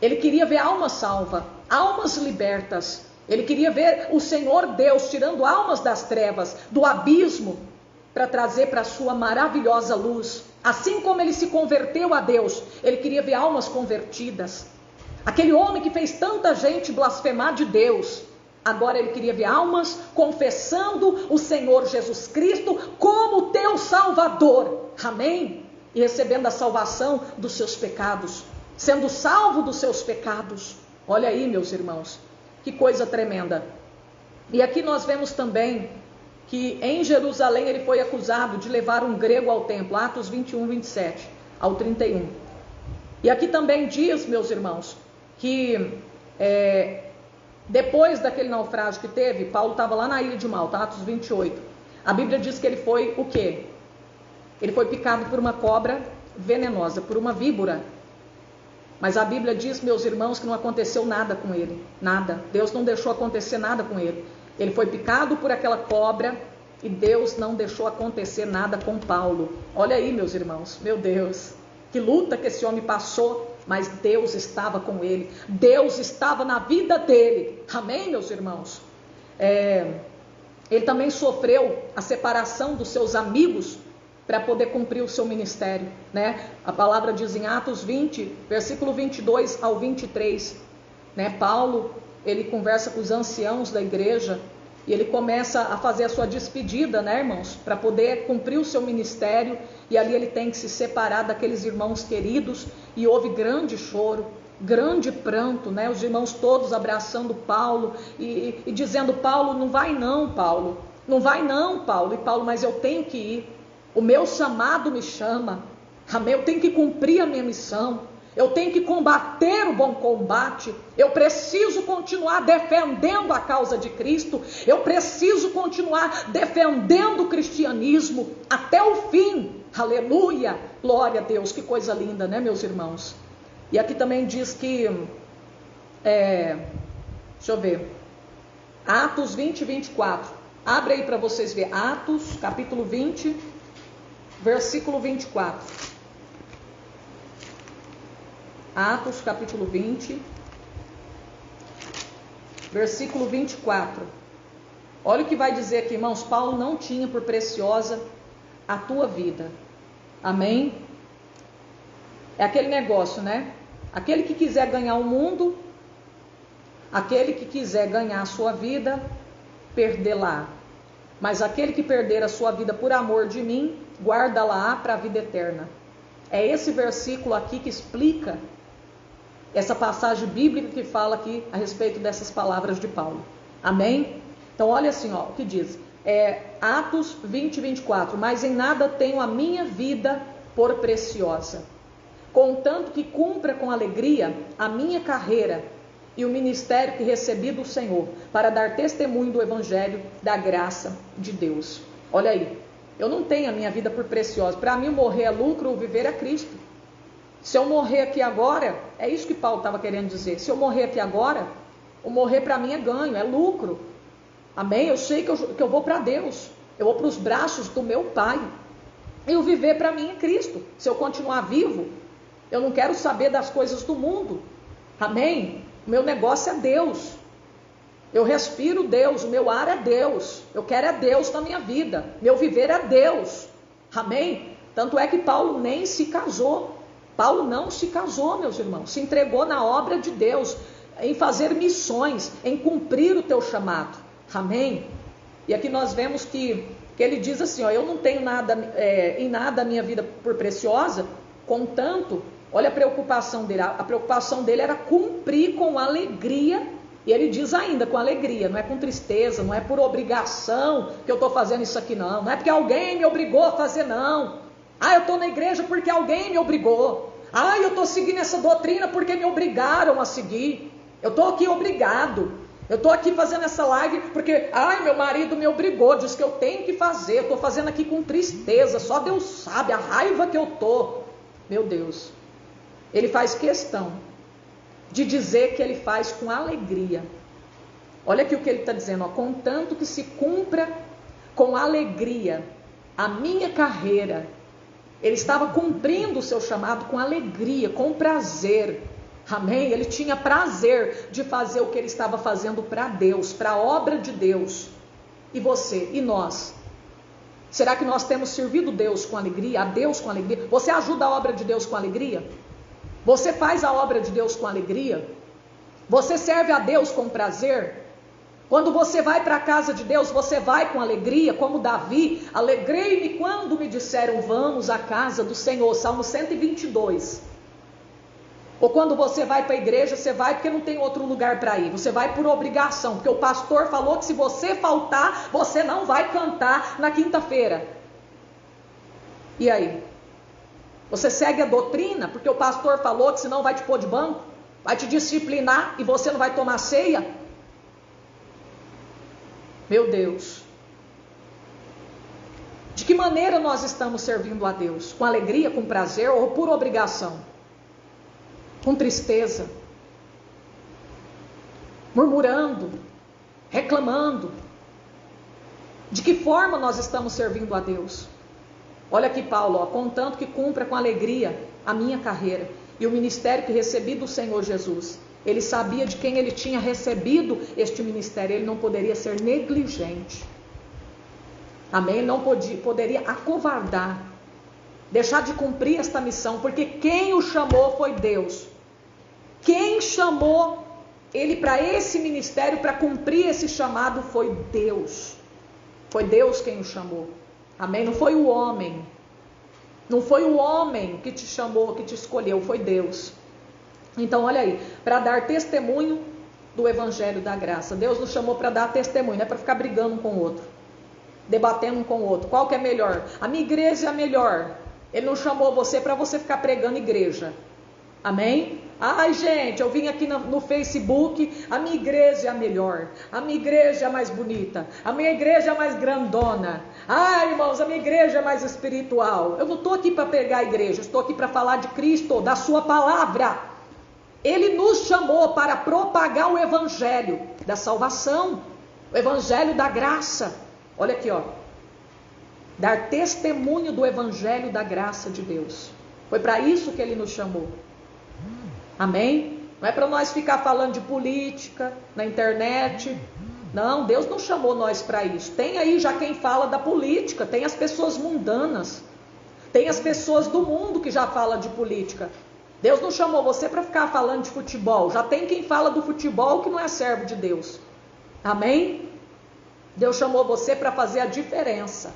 Ele queria ver almas salvas, almas libertas. Ele queria ver o Senhor Deus tirando almas das trevas, do abismo, para trazer para a sua maravilhosa luz. Assim como ele se converteu a Deus, ele queria ver almas convertidas. Aquele homem que fez tanta gente blasfemar de Deus, agora ele queria ver almas confessando o Senhor Jesus Cristo como teu Salvador. Amém? E recebendo a salvação dos seus pecados, sendo salvo dos seus pecados. Olha aí, meus irmãos, que coisa tremenda. E aqui nós vemos também que em Jerusalém ele foi acusado de levar um grego ao templo, Atos 21, 27 ao 31. E aqui também diz, meus irmãos, que depois daquele naufrágio que teve, Paulo estava lá na ilha de Malta, Atos 28. A Bíblia diz que ele foi o quê? Ele foi picado por uma cobra venenosa, por uma víbora. Mas a Bíblia diz, meus irmãos, que não aconteceu nada com ele. Nada. Deus não deixou acontecer nada com ele. Ele foi picado por aquela cobra e Deus não deixou acontecer nada com Paulo. Olha aí, meus irmãos. Meu Deus. Que luta que esse homem passou. Mas Deus estava com ele. Deus estava na vida dele. Amém, meus irmãos? Ele também sofreu a separação dos seus amigos para poder cumprir o seu ministério, né? A palavra diz em Atos 20, versículo 22 ao 23, né? Paulo, ele conversa com os anciãos da igreja e ele começa a fazer a sua despedida, né, irmãos? Para poder cumprir o seu ministério, e ali ele tem que se separar daqueles irmãos queridos, e houve grande choro, grande pranto, né? Os irmãos todos abraçando Paulo e dizendo: Paulo, não vai não, Paulo, não vai não, Paulo. E Paulo: mas eu tenho que ir. O meu chamado me chama, amém? Eu tenho que cumprir a minha missão, eu tenho que combater o bom combate, eu preciso continuar defendendo a causa de Cristo, eu preciso continuar defendendo o cristianismo até o fim, aleluia, glória a Deus. Que coisa linda, né, meus irmãos? E aqui também diz que, deixa eu ver, Atos 20, 24, abre aí para vocês verem, Atos capítulo 20, versículo 24. Atos capítulo 20, versículo 24. Olha o que vai dizer aqui, irmãos. Paulo não tinha por preciosa a tua vida. Amém? É aquele negócio, né? Aquele que quiser ganhar o mundo, aquele que quiser ganhar a sua vida, perdê-la. Mas aquele que perder a sua vida por amor de mim, guarda-la para a vida eterna. É esse versículo aqui que explica essa passagem bíblica que fala aqui a respeito dessas palavras de Paulo. Amém? Então olha assim, ó, o que diz. Atos 20, 24. Mas em nada tenho a minha vida por preciosa, contanto que cumpra com alegria a minha carreira e o ministério que recebi do Senhor, para dar testemunho do evangelho da graça de Deus. Olha aí, eu não tenho a minha vida por preciosa. Para mim morrer é lucro, o viver é Cristo. Se eu morrer aqui agora, é isso que Paulo estava querendo dizer. Se eu morrer aqui agora, o morrer para mim é ganho, é lucro. Amém? Eu sei que eu vou para Deus, eu vou para os braços do meu Pai. E o viver para mim é Cristo. Se eu continuar vivo, eu não quero saber das coisas do mundo. Amém? O meu negócio é Deus. Eu respiro Deus, o meu ar é Deus. Eu quero é Deus na minha vida. Meu viver é Deus. Amém? Tanto é que Paulo nem se casou. Paulo não se casou, meus irmãos. Se entregou na obra de Deus, em fazer missões, em cumprir o teu chamado. Amém? E aqui nós vemos que ele diz assim, ó, eu não tenho nada, em nada a minha vida por preciosa, contanto, olha a preocupação dele. A preocupação dele era cumprir com alegria. E ele diz ainda, com alegria, não é com tristeza, não é por obrigação que eu estou fazendo isso aqui, não. Não é porque alguém me obrigou a fazer, não. Ah, eu estou na igreja porque alguém me obrigou. Ah, eu estou seguindo essa doutrina porque me obrigaram a seguir. Eu estou aqui obrigado. Eu estou aqui fazendo essa live porque, ai, meu marido me obrigou, disse que eu tenho que fazer. Eu estou fazendo aqui com tristeza, só Deus sabe a raiva que eu estou. Meu Deus, ele faz questão de dizer que ele faz com alegria. Olha aqui o que ele está dizendo, ó, contanto que se cumpra com alegria a minha carreira. Ele estava cumprindo o seu chamado com alegria, com prazer. Amém? Ele tinha prazer de fazer o que ele estava fazendo para Deus, para a obra de Deus. E você, e nós? Será que nós temos servido Deus com alegria, a Deus com alegria? Você ajuda a obra de Deus com alegria? Você faz a obra de Deus com alegria? Você serve a Deus com prazer? Quando você vai para a casa de Deus, você vai com alegria, como Davi, alegrei-me quando me disseram, vamos à casa do Senhor, Salmo 122. Ou quando você vai para a igreja, você vai porque não tem outro lugar para ir, você vai por obrigação, porque o pastor falou que se você faltar, você não vai cantar na quinta-feira. E aí? Você segue a doutrina, porque o pastor falou que senão vai te pôr de banco, vai te disciplinar e você não vai tomar ceia? Meu Deus, de que maneira nós estamos servindo a Deus? Com alegria, com prazer ou por obrigação? Com tristeza? Murmurando? Reclamando? De que forma nós estamos servindo a Deus? Olha aqui Paulo, ó, contanto que cumpra com alegria a minha carreira e o ministério que recebi do Senhor Jesus. Ele sabia de quem ele tinha recebido este ministério, ele não poderia ser negligente. Amém? Ele não poderia acovardar, deixar de cumprir esta missão, porque quem o chamou foi Deus. Quem chamou ele para esse ministério, para cumprir esse chamado, foi Deus. Foi Deus quem o chamou. Amém? Não foi o homem. Não foi o homem que te chamou, que te escolheu, foi Deus. Então olha aí, para dar testemunho do Evangelho da Graça. Deus nos chamou para dar testemunho, não é para ficar brigando um com o outro, debatendo um com o outro. Qual que é melhor? A minha igreja é a melhor. Ele não chamou você para você ficar pregando igreja. Amém? Ai gente, eu vim aqui no Facebook, a minha igreja é a melhor, a minha igreja é a mais bonita, a minha igreja é a mais grandona. Ai irmãos, a minha igreja é mais espiritual. Eu não estou aqui para pregar a igreja, estou aqui para falar de Cristo, da sua palavra. Ele nos chamou para propagar o evangelho da salvação, o evangelho da graça. Olha aqui, ó. Dar testemunho do evangelho da graça de Deus. Foi para isso que ele nos chamou. Amém? Não é para nós ficar falando de política na internet. Não, Deus não chamou nós para isso. Tem aí já quem fala da política, tem as pessoas mundanas, tem as pessoas do mundo que já falam de política. Deus não chamou você para ficar falando de futebol. Já tem quem fala do futebol que não é servo de Deus. Amém? Deus chamou você para fazer a diferença.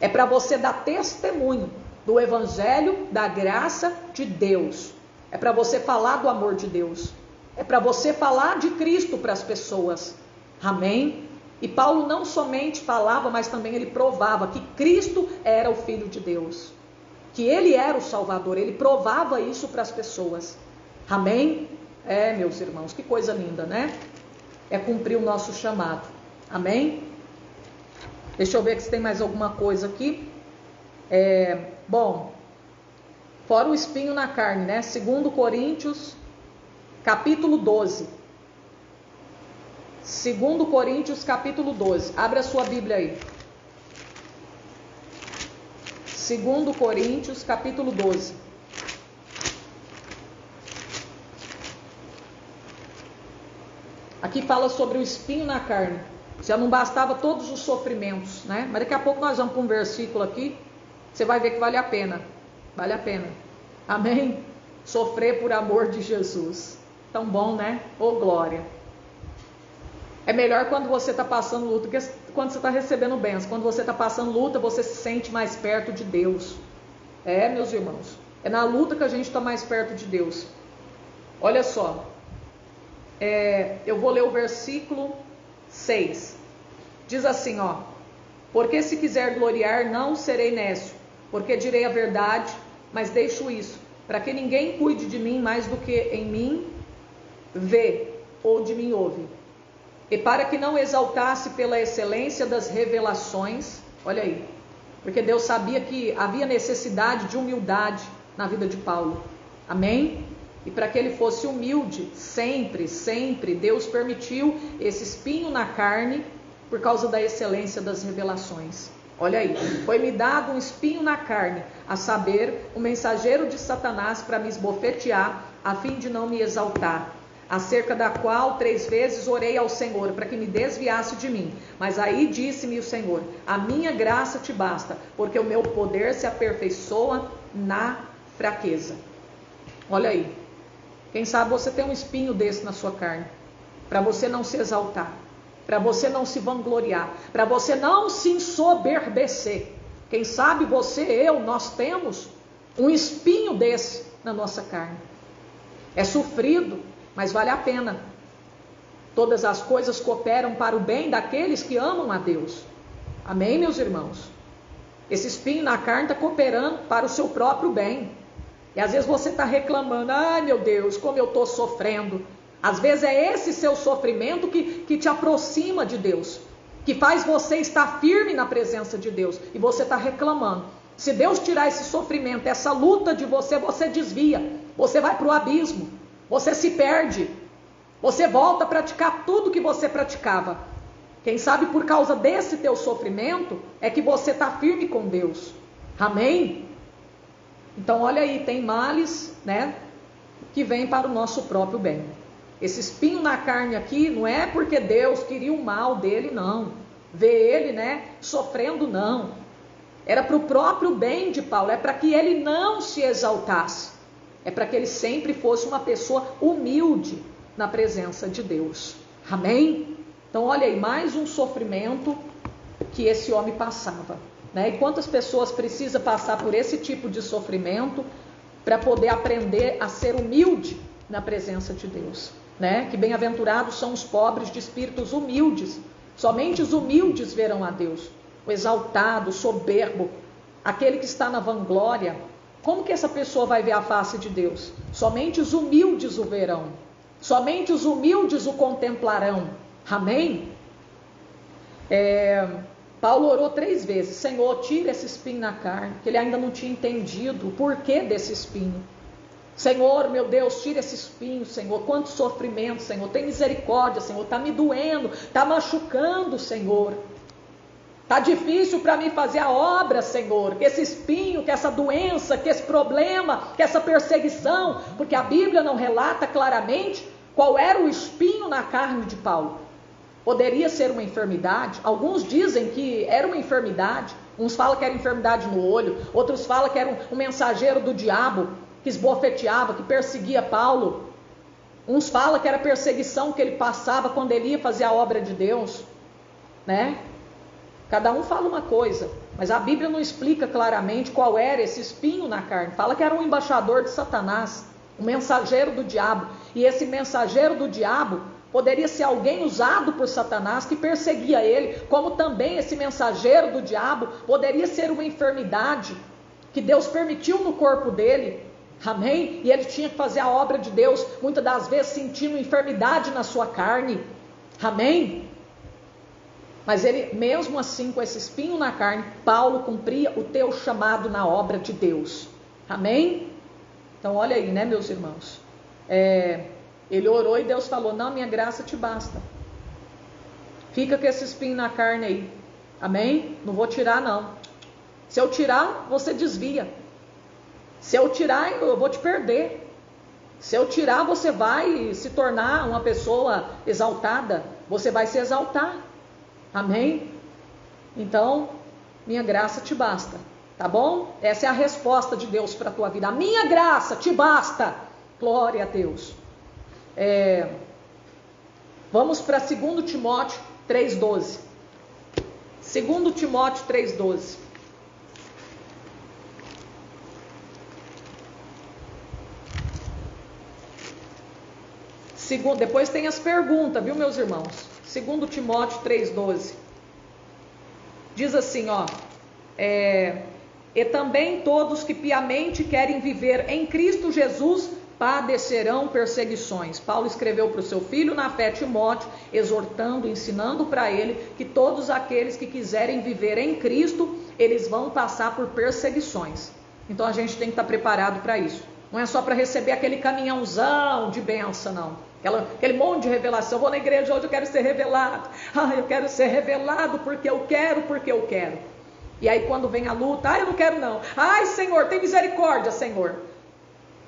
É para você dar testemunho do evangelho da graça de Deus. É para você falar do amor de Deus. É para você falar de Cristo para as pessoas. Amém? E Paulo não somente falava, mas também ele provava que Cristo era o Filho de Deus. Que ele era o Salvador, ele provava isso para as pessoas. Amém? É, meus irmãos, que coisa linda, né? É cumprir o nosso chamado. Amém? Deixa eu ver se tem mais alguma coisa aqui. Bom, fora o espinho na carne, né? 2 Coríntios, capítulo 12. 2 Coríntios, capítulo 12. Abre a sua Bíblia aí. 2 Coríntios, capítulo 12. Aqui fala sobre o espinho na carne. Já não bastava todos os sofrimentos, né? Mas daqui a pouco nós vamos para um versículo aqui. Você vai ver que vale a pena. Vale a pena. Amém? Sofrer por amor de Jesus. Tão bom, né? Ô glória. É melhor quando você está passando luta que quando você está recebendo bênção. Quando você está passando luta, você se sente mais perto de Deus. É, meus irmãos. É na luta que a gente está mais perto de Deus. Olha só. Eu vou ler o versículo 6. Diz assim, ó. Porque se quiser gloriar, não serei nécio. Porque direi a verdade, mas deixo isso. Para que ninguém cuide de mim mais do que em mim vê ou de mim ouve. E para que não exaltasse pela excelência das revelações, olha aí, porque Deus sabia que havia necessidade de humildade na vida de Paulo, amém? E para que ele fosse humilde, sempre, Deus permitiu esse espinho na carne, por causa da excelência das revelações. Olha aí, foi-me dado um espinho na carne, a saber, o mensageiro de Satanás para me esbofetear, a fim de não me exaltar. acerca da qual 3 vezes orei ao Senhor, para que me desviasse de mim. Mas aí disse-me o Senhor: a minha graça te basta, porque o meu poder se aperfeiçoa na fraqueza. Olha aí, quem sabe você tem um espinho desse na sua carne, para você não se exaltar, para você não se vangloriar, para você não se ensoberbecer. Quem sabe você, nós temos um espinho desse na nossa carne. É sofrido, mas vale a pena. Todas as coisas cooperam para o bem daqueles que amam a Deus. Amém, meus irmãos? Esse espinho na carne está cooperando para o seu próprio bem. E às vezes você está reclamando: ai meu Deus, como eu estou sofrendo. Às vezes é esse seu sofrimento que te aproxima de Deus, que faz você estar firme na presença de Deus. E você está reclamando. Se Deus tirar esse sofrimento, essa luta de você, você desvia. Você vai para o abismo. Você se perde. Você volta a praticar tudo que você praticava. Quem sabe por causa desse teu sofrimento é que você está firme com Deus. Amém? Então olha aí, tem males, né, que vêm para o nosso próprio bem. Esse espinho na carne aqui não é porque Deus queria o mal dele, não. Ver ele, né, sofrendo, não. Era para o próprio bem de Paulo, é para que ele não se exaltasse. É para que ele sempre fosse uma pessoa humilde na presença de Deus. Amém? Então olha aí, mais um sofrimento que esse homem passava, né? E quantas pessoas precisam passar por esse tipo de sofrimento para poder aprender a ser humilde na presença de Deus, né? Que bem-aventurados são os pobres de espíritos humildes. Somente os humildes verão a Deus. O exaltado, o soberbo, aquele que está na vanglória, como que essa pessoa vai ver a face de Deus? Somente os humildes o verão. Somente os humildes o contemplarão. Amém? Paulo orou 3 vezes: Senhor, tira esse espinho na carne, que ele ainda não tinha entendido o porquê desse espinho. Senhor, meu Deus, tira esse espinho, Senhor. Quanto sofrimento, Senhor. Tem misericórdia, Senhor. Está me doendo, está machucando, Senhor. Está difícil para mim fazer a obra, Senhor, que esse espinho, que essa doença, que esse problema, que essa perseguição, porque a Bíblia não relata claramente qual era o espinho na carne de Paulo. Poderia ser uma enfermidade, alguns dizem que era uma enfermidade, uns falam que era enfermidade no olho, outros falam que era um mensageiro do diabo, que esbofeteava, que perseguia Paulo. Uns falam que era perseguição que ele passava quando ele ia fazer a obra de Deus, né? Cada um fala uma coisa, mas a Bíblia não explica claramente qual era esse espinho na carne. Fala que era um embaixador de Satanás, um mensageiro do diabo. E esse mensageiro do diabo poderia ser alguém usado por Satanás que perseguia ele, como também esse mensageiro do diabo poderia ser uma enfermidade que Deus permitiu no corpo dele. Amém? E ele tinha que fazer a obra de Deus, muitas das vezes sentindo enfermidade na sua carne. Amém? Mas ele, mesmo assim, com esse espinho na carne, Paulo cumpria o teu chamado na obra de Deus. Amém? Então olha aí, né, meus irmãos? Ele orou e Deus falou: não, minha graça te basta. Fica com esse espinho na carne aí. Amém? Não vou tirar, não. Se eu tirar, você desvia. Se eu tirar, eu vou te perder. Se eu tirar, você vai se tornar uma pessoa exaltada. Você vai se exaltar. Amém? Então, minha graça te basta. Tá bom? Essa é a resposta de Deus para a tua vida. A minha graça te basta. Glória a Deus. Vamos para 2 Timóteo 3,12. 2 Timóteo 3,12. Depois tem as perguntas, viu, meus irmãos? 2 Timóteo 3,12. Diz assim, ó: e também todos que piamente querem viver em Cristo Jesus padecerão perseguições. Paulo escreveu para o seu filho na fé, Timóteo, exortando, ensinando para ele que todos aqueles que quiserem viver em Cristo, eles vão passar por perseguições. Então a gente tem que estar preparado para isso. Não é só para receber aquele caminhãozão de bênção, não. Aquele monte de revelação. Eu vou na igreja hoje, eu quero ser revelado. Eu quero ser revelado porque eu quero. E aí quando vem a luta, eu não quero não. Ai, Senhor, tem misericórdia, Senhor.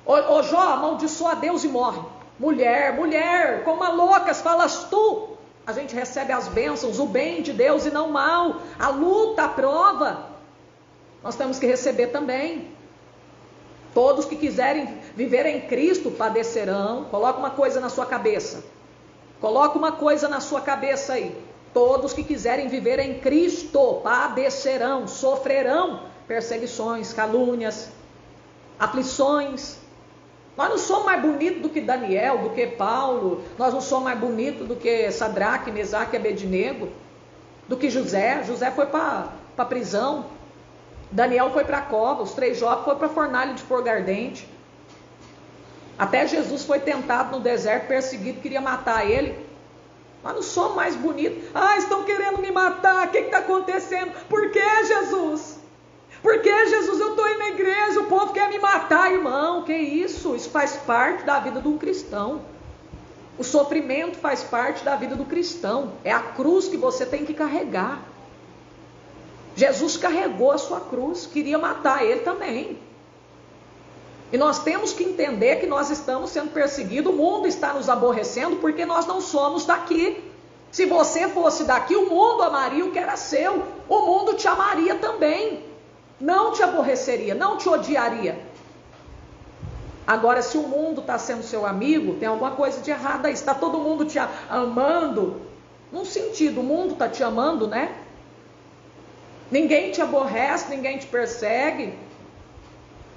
Ô Jó, amaldiçoa a Deus e morre. Mulher, como a loucas falas tu. A gente recebe as bênçãos, o bem de Deus e não o mal. A luta, a prova, nós temos que receber também. Todos que quiserem viver em Cristo padecerão. Coloca uma coisa na sua cabeça. Coloca uma coisa na sua cabeça aí. Todos que quiserem viver em Cristo padecerão, sofrerão perseguições, calúnias, aflições. Nós não somos mais bonitos do que Daniel, do que Paulo. Nós não somos mais bonitos do que Sadraque, Mesaque e Abednego, do que José. José foi para a prisão. Daniel foi para a cova. Os 3 jovens foram para a fornalha de fogo ardente. Até Jesus foi tentado no deserto, perseguido, queria matar ele. Nós não somos mais bonitos. Estão querendo me matar. O que está acontecendo? Por que, Jesus? Por que, Jesus? Eu estou indo na igreja, o povo quer me matar, irmão. Que isso? Isso faz parte da vida de um cristão. O sofrimento faz parte da vida do cristão. É a cruz que você tem que carregar. Jesus carregou a sua cruz, queria matar ele também. E nós temos que entender que nós estamos sendo perseguidos, o mundo está nos aborrecendo porque nós não somos daqui. Se você fosse daqui, o mundo amaria o que era seu, o mundo te amaria também, não te aborreceria, não te odiaria. Agora, se o mundo está sendo seu amigo, tem alguma coisa de errado aí. Está todo mundo te amando, num sentido, o mundo está te amando, né? Ninguém te aborrece, ninguém te persegue,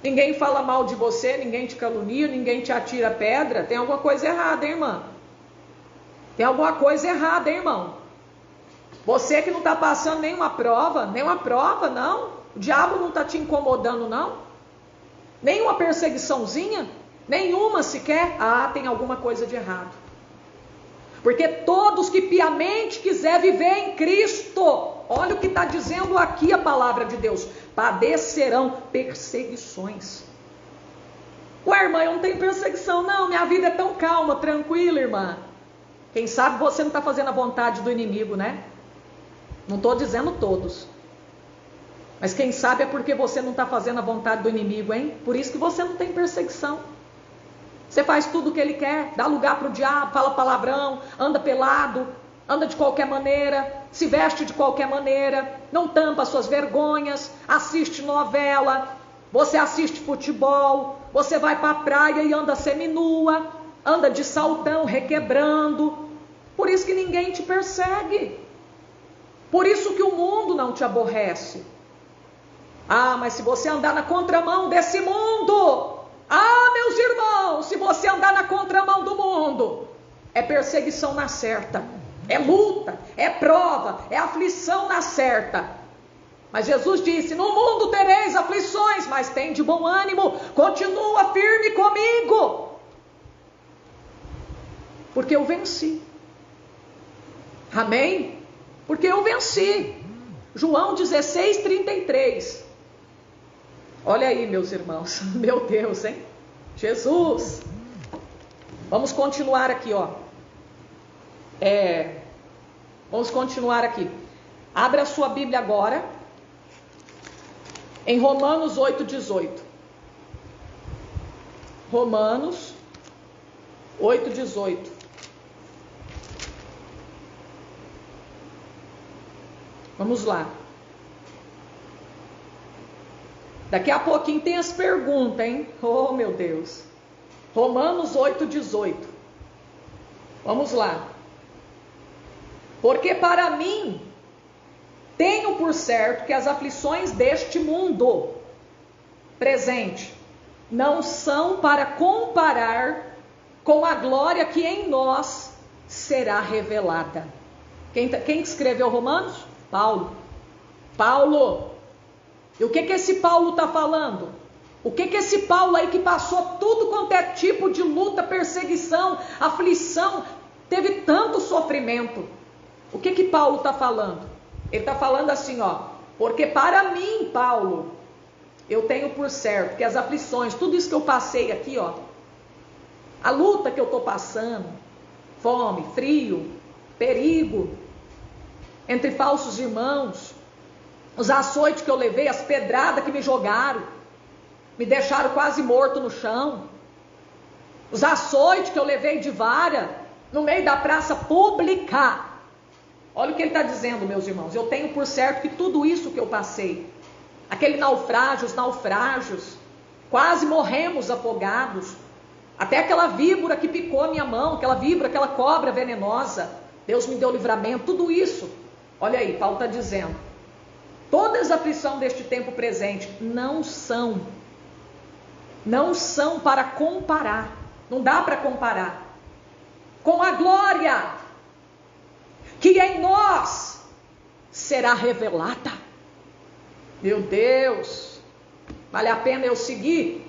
ninguém fala mal de você, ninguém te calunia, ninguém te atira pedra. Tem alguma coisa errada, hein, irmã? Tem alguma coisa errada, hein, irmão? Você que não está passando nenhuma prova, não. O diabo não está te incomodando, não. Nenhuma perseguiçãozinha, nenhuma sequer. Tem alguma coisa de errado. Porque todos que piamente quiser viver em Cristo, olha o que está dizendo aqui a palavra de Deus, padecerão perseguições. Ué, irmã, eu não tenho perseguição não, minha vida é tão calma, tranquila, irmã. Quem sabe você não está fazendo a vontade do inimigo, né? Não estou dizendo todos. Mas quem sabe é porque você não está fazendo a vontade do inimigo, hein? Por isso que você não tem perseguição. Você faz tudo o que ele quer, dá lugar para o diabo, fala palavrão, anda pelado, anda de qualquer maneira, se veste de qualquer maneira, não tampa suas vergonhas, assiste novela, você assiste futebol, você vai para a praia e anda seminua, anda de saltão, requebrando. Por isso que ninguém te persegue. Por isso que o mundo não te aborrece. Mas se você andar na contramão desse mundo, meus irmãos, se você andar na contramão do mundo, é perseguição na certa, é luta, é prova, é aflição na certa. Mas Jesus disse: no mundo tereis aflições, mas tem de bom ânimo, continua firme comigo, porque eu venci. Amém? Porque eu venci. João 16:33. Olha aí, meus irmãos. Meu Deus, hein? Jesus. Vamos continuar aqui, ó. Vamos continuar aqui. Abra a sua Bíblia agora, em Romanos 8:18. Romanos 8:18. Vamos lá. Daqui a pouquinho tem as perguntas, hein? Oh, meu Deus. Romanos 8:18. Vamos lá. Porque para mim, tenho por certo que as aflições deste mundo presente não são para comparar com a glória que em nós será revelada. Quem escreveu Romanos? Paulo. E o que esse Paulo está falando? O que esse Paulo aí que passou tudo quanto é tipo de luta, perseguição, aflição, teve tanto sofrimento? O que Paulo está falando? Ele está falando assim, porque para mim, Paulo, eu tenho por certo que as aflições, tudo isso que eu passei aqui, a luta que eu estou passando, fome, frio, perigo, entre falsos irmãos, os açoites que eu levei, as pedradas que me jogaram, me deixaram quase morto no chão. os açoites que eu levei de vara no meio da praça pública. Olha o que ele está dizendo, meus irmãos. Eu tenho por certo que tudo isso que eu passei, aquele naufrágio, os naufrágios, quase morremos afogados, até aquela víbora que picou a minha mão, aquela víbora, aquela cobra venenosa, Deus me deu livramento, tudo isso. Olha aí, Paulo está dizendo, todas as aflições deste tempo presente não são para comparar, não dá para comparar com a glória que em nós será revelada. Meu Deus, vale a pena eu seguir,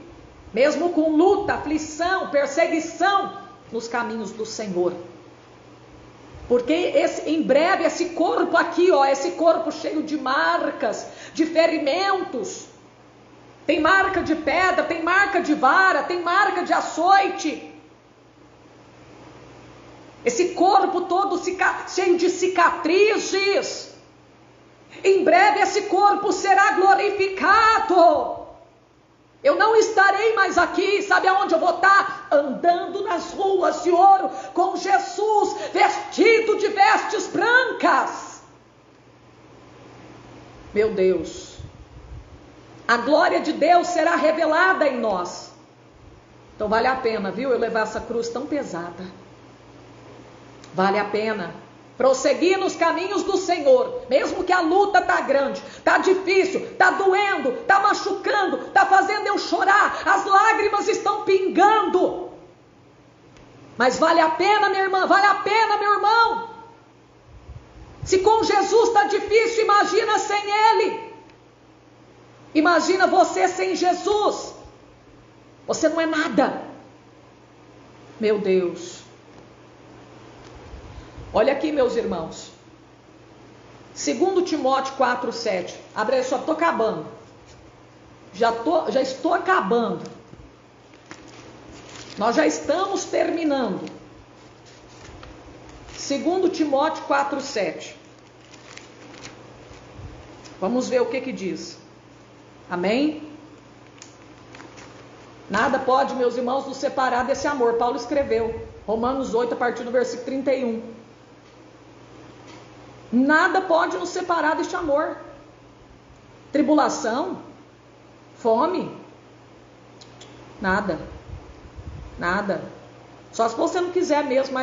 mesmo com luta, aflição, perseguição, nos caminhos do Senhor. Porque em breve esse corpo aqui, ó, esse corpo cheio de marcas, de ferimentos, tem marca de pedra, tem marca de vara, tem marca de açoite. Esse corpo todo cheio de cicatrizes. Em breve esse corpo será glorificado. Eu não estarei mais aqui, sabe aonde eu vou estar? Andando nas ruas de ouro com Jesus, vestido de vestes brancas. Meu Deus, a glória de Deus será revelada em nós. Então vale a pena, viu, eu levar essa cruz tão pesada. Vale a pena prosseguir nos caminhos do Senhor, mesmo que a luta está grande, está difícil, está doendo, está machucando, está fazendo eu chorar, as lágrimas estão pingando, mas vale a pena, minha irmã, vale a pena, meu irmão. Se com Jesus está difícil, imagina sem Ele, imagina você sem Jesus, você não é nada, meu Deus. Olha aqui, meus irmãos, 2 Timóteo 4:7, abre aí, só estou acabando, já estou acabando, nós já estamos terminando. 2 Timóteo 4:7, vamos ver o que diz, amém? Nada pode, meus irmãos, nos separar desse amor, Paulo escreveu, Romanos 8, a partir do versículo 31. Nada pode nos separar deste amor. Tribulação, fome, nada. Só se você não quiser mesmo, mas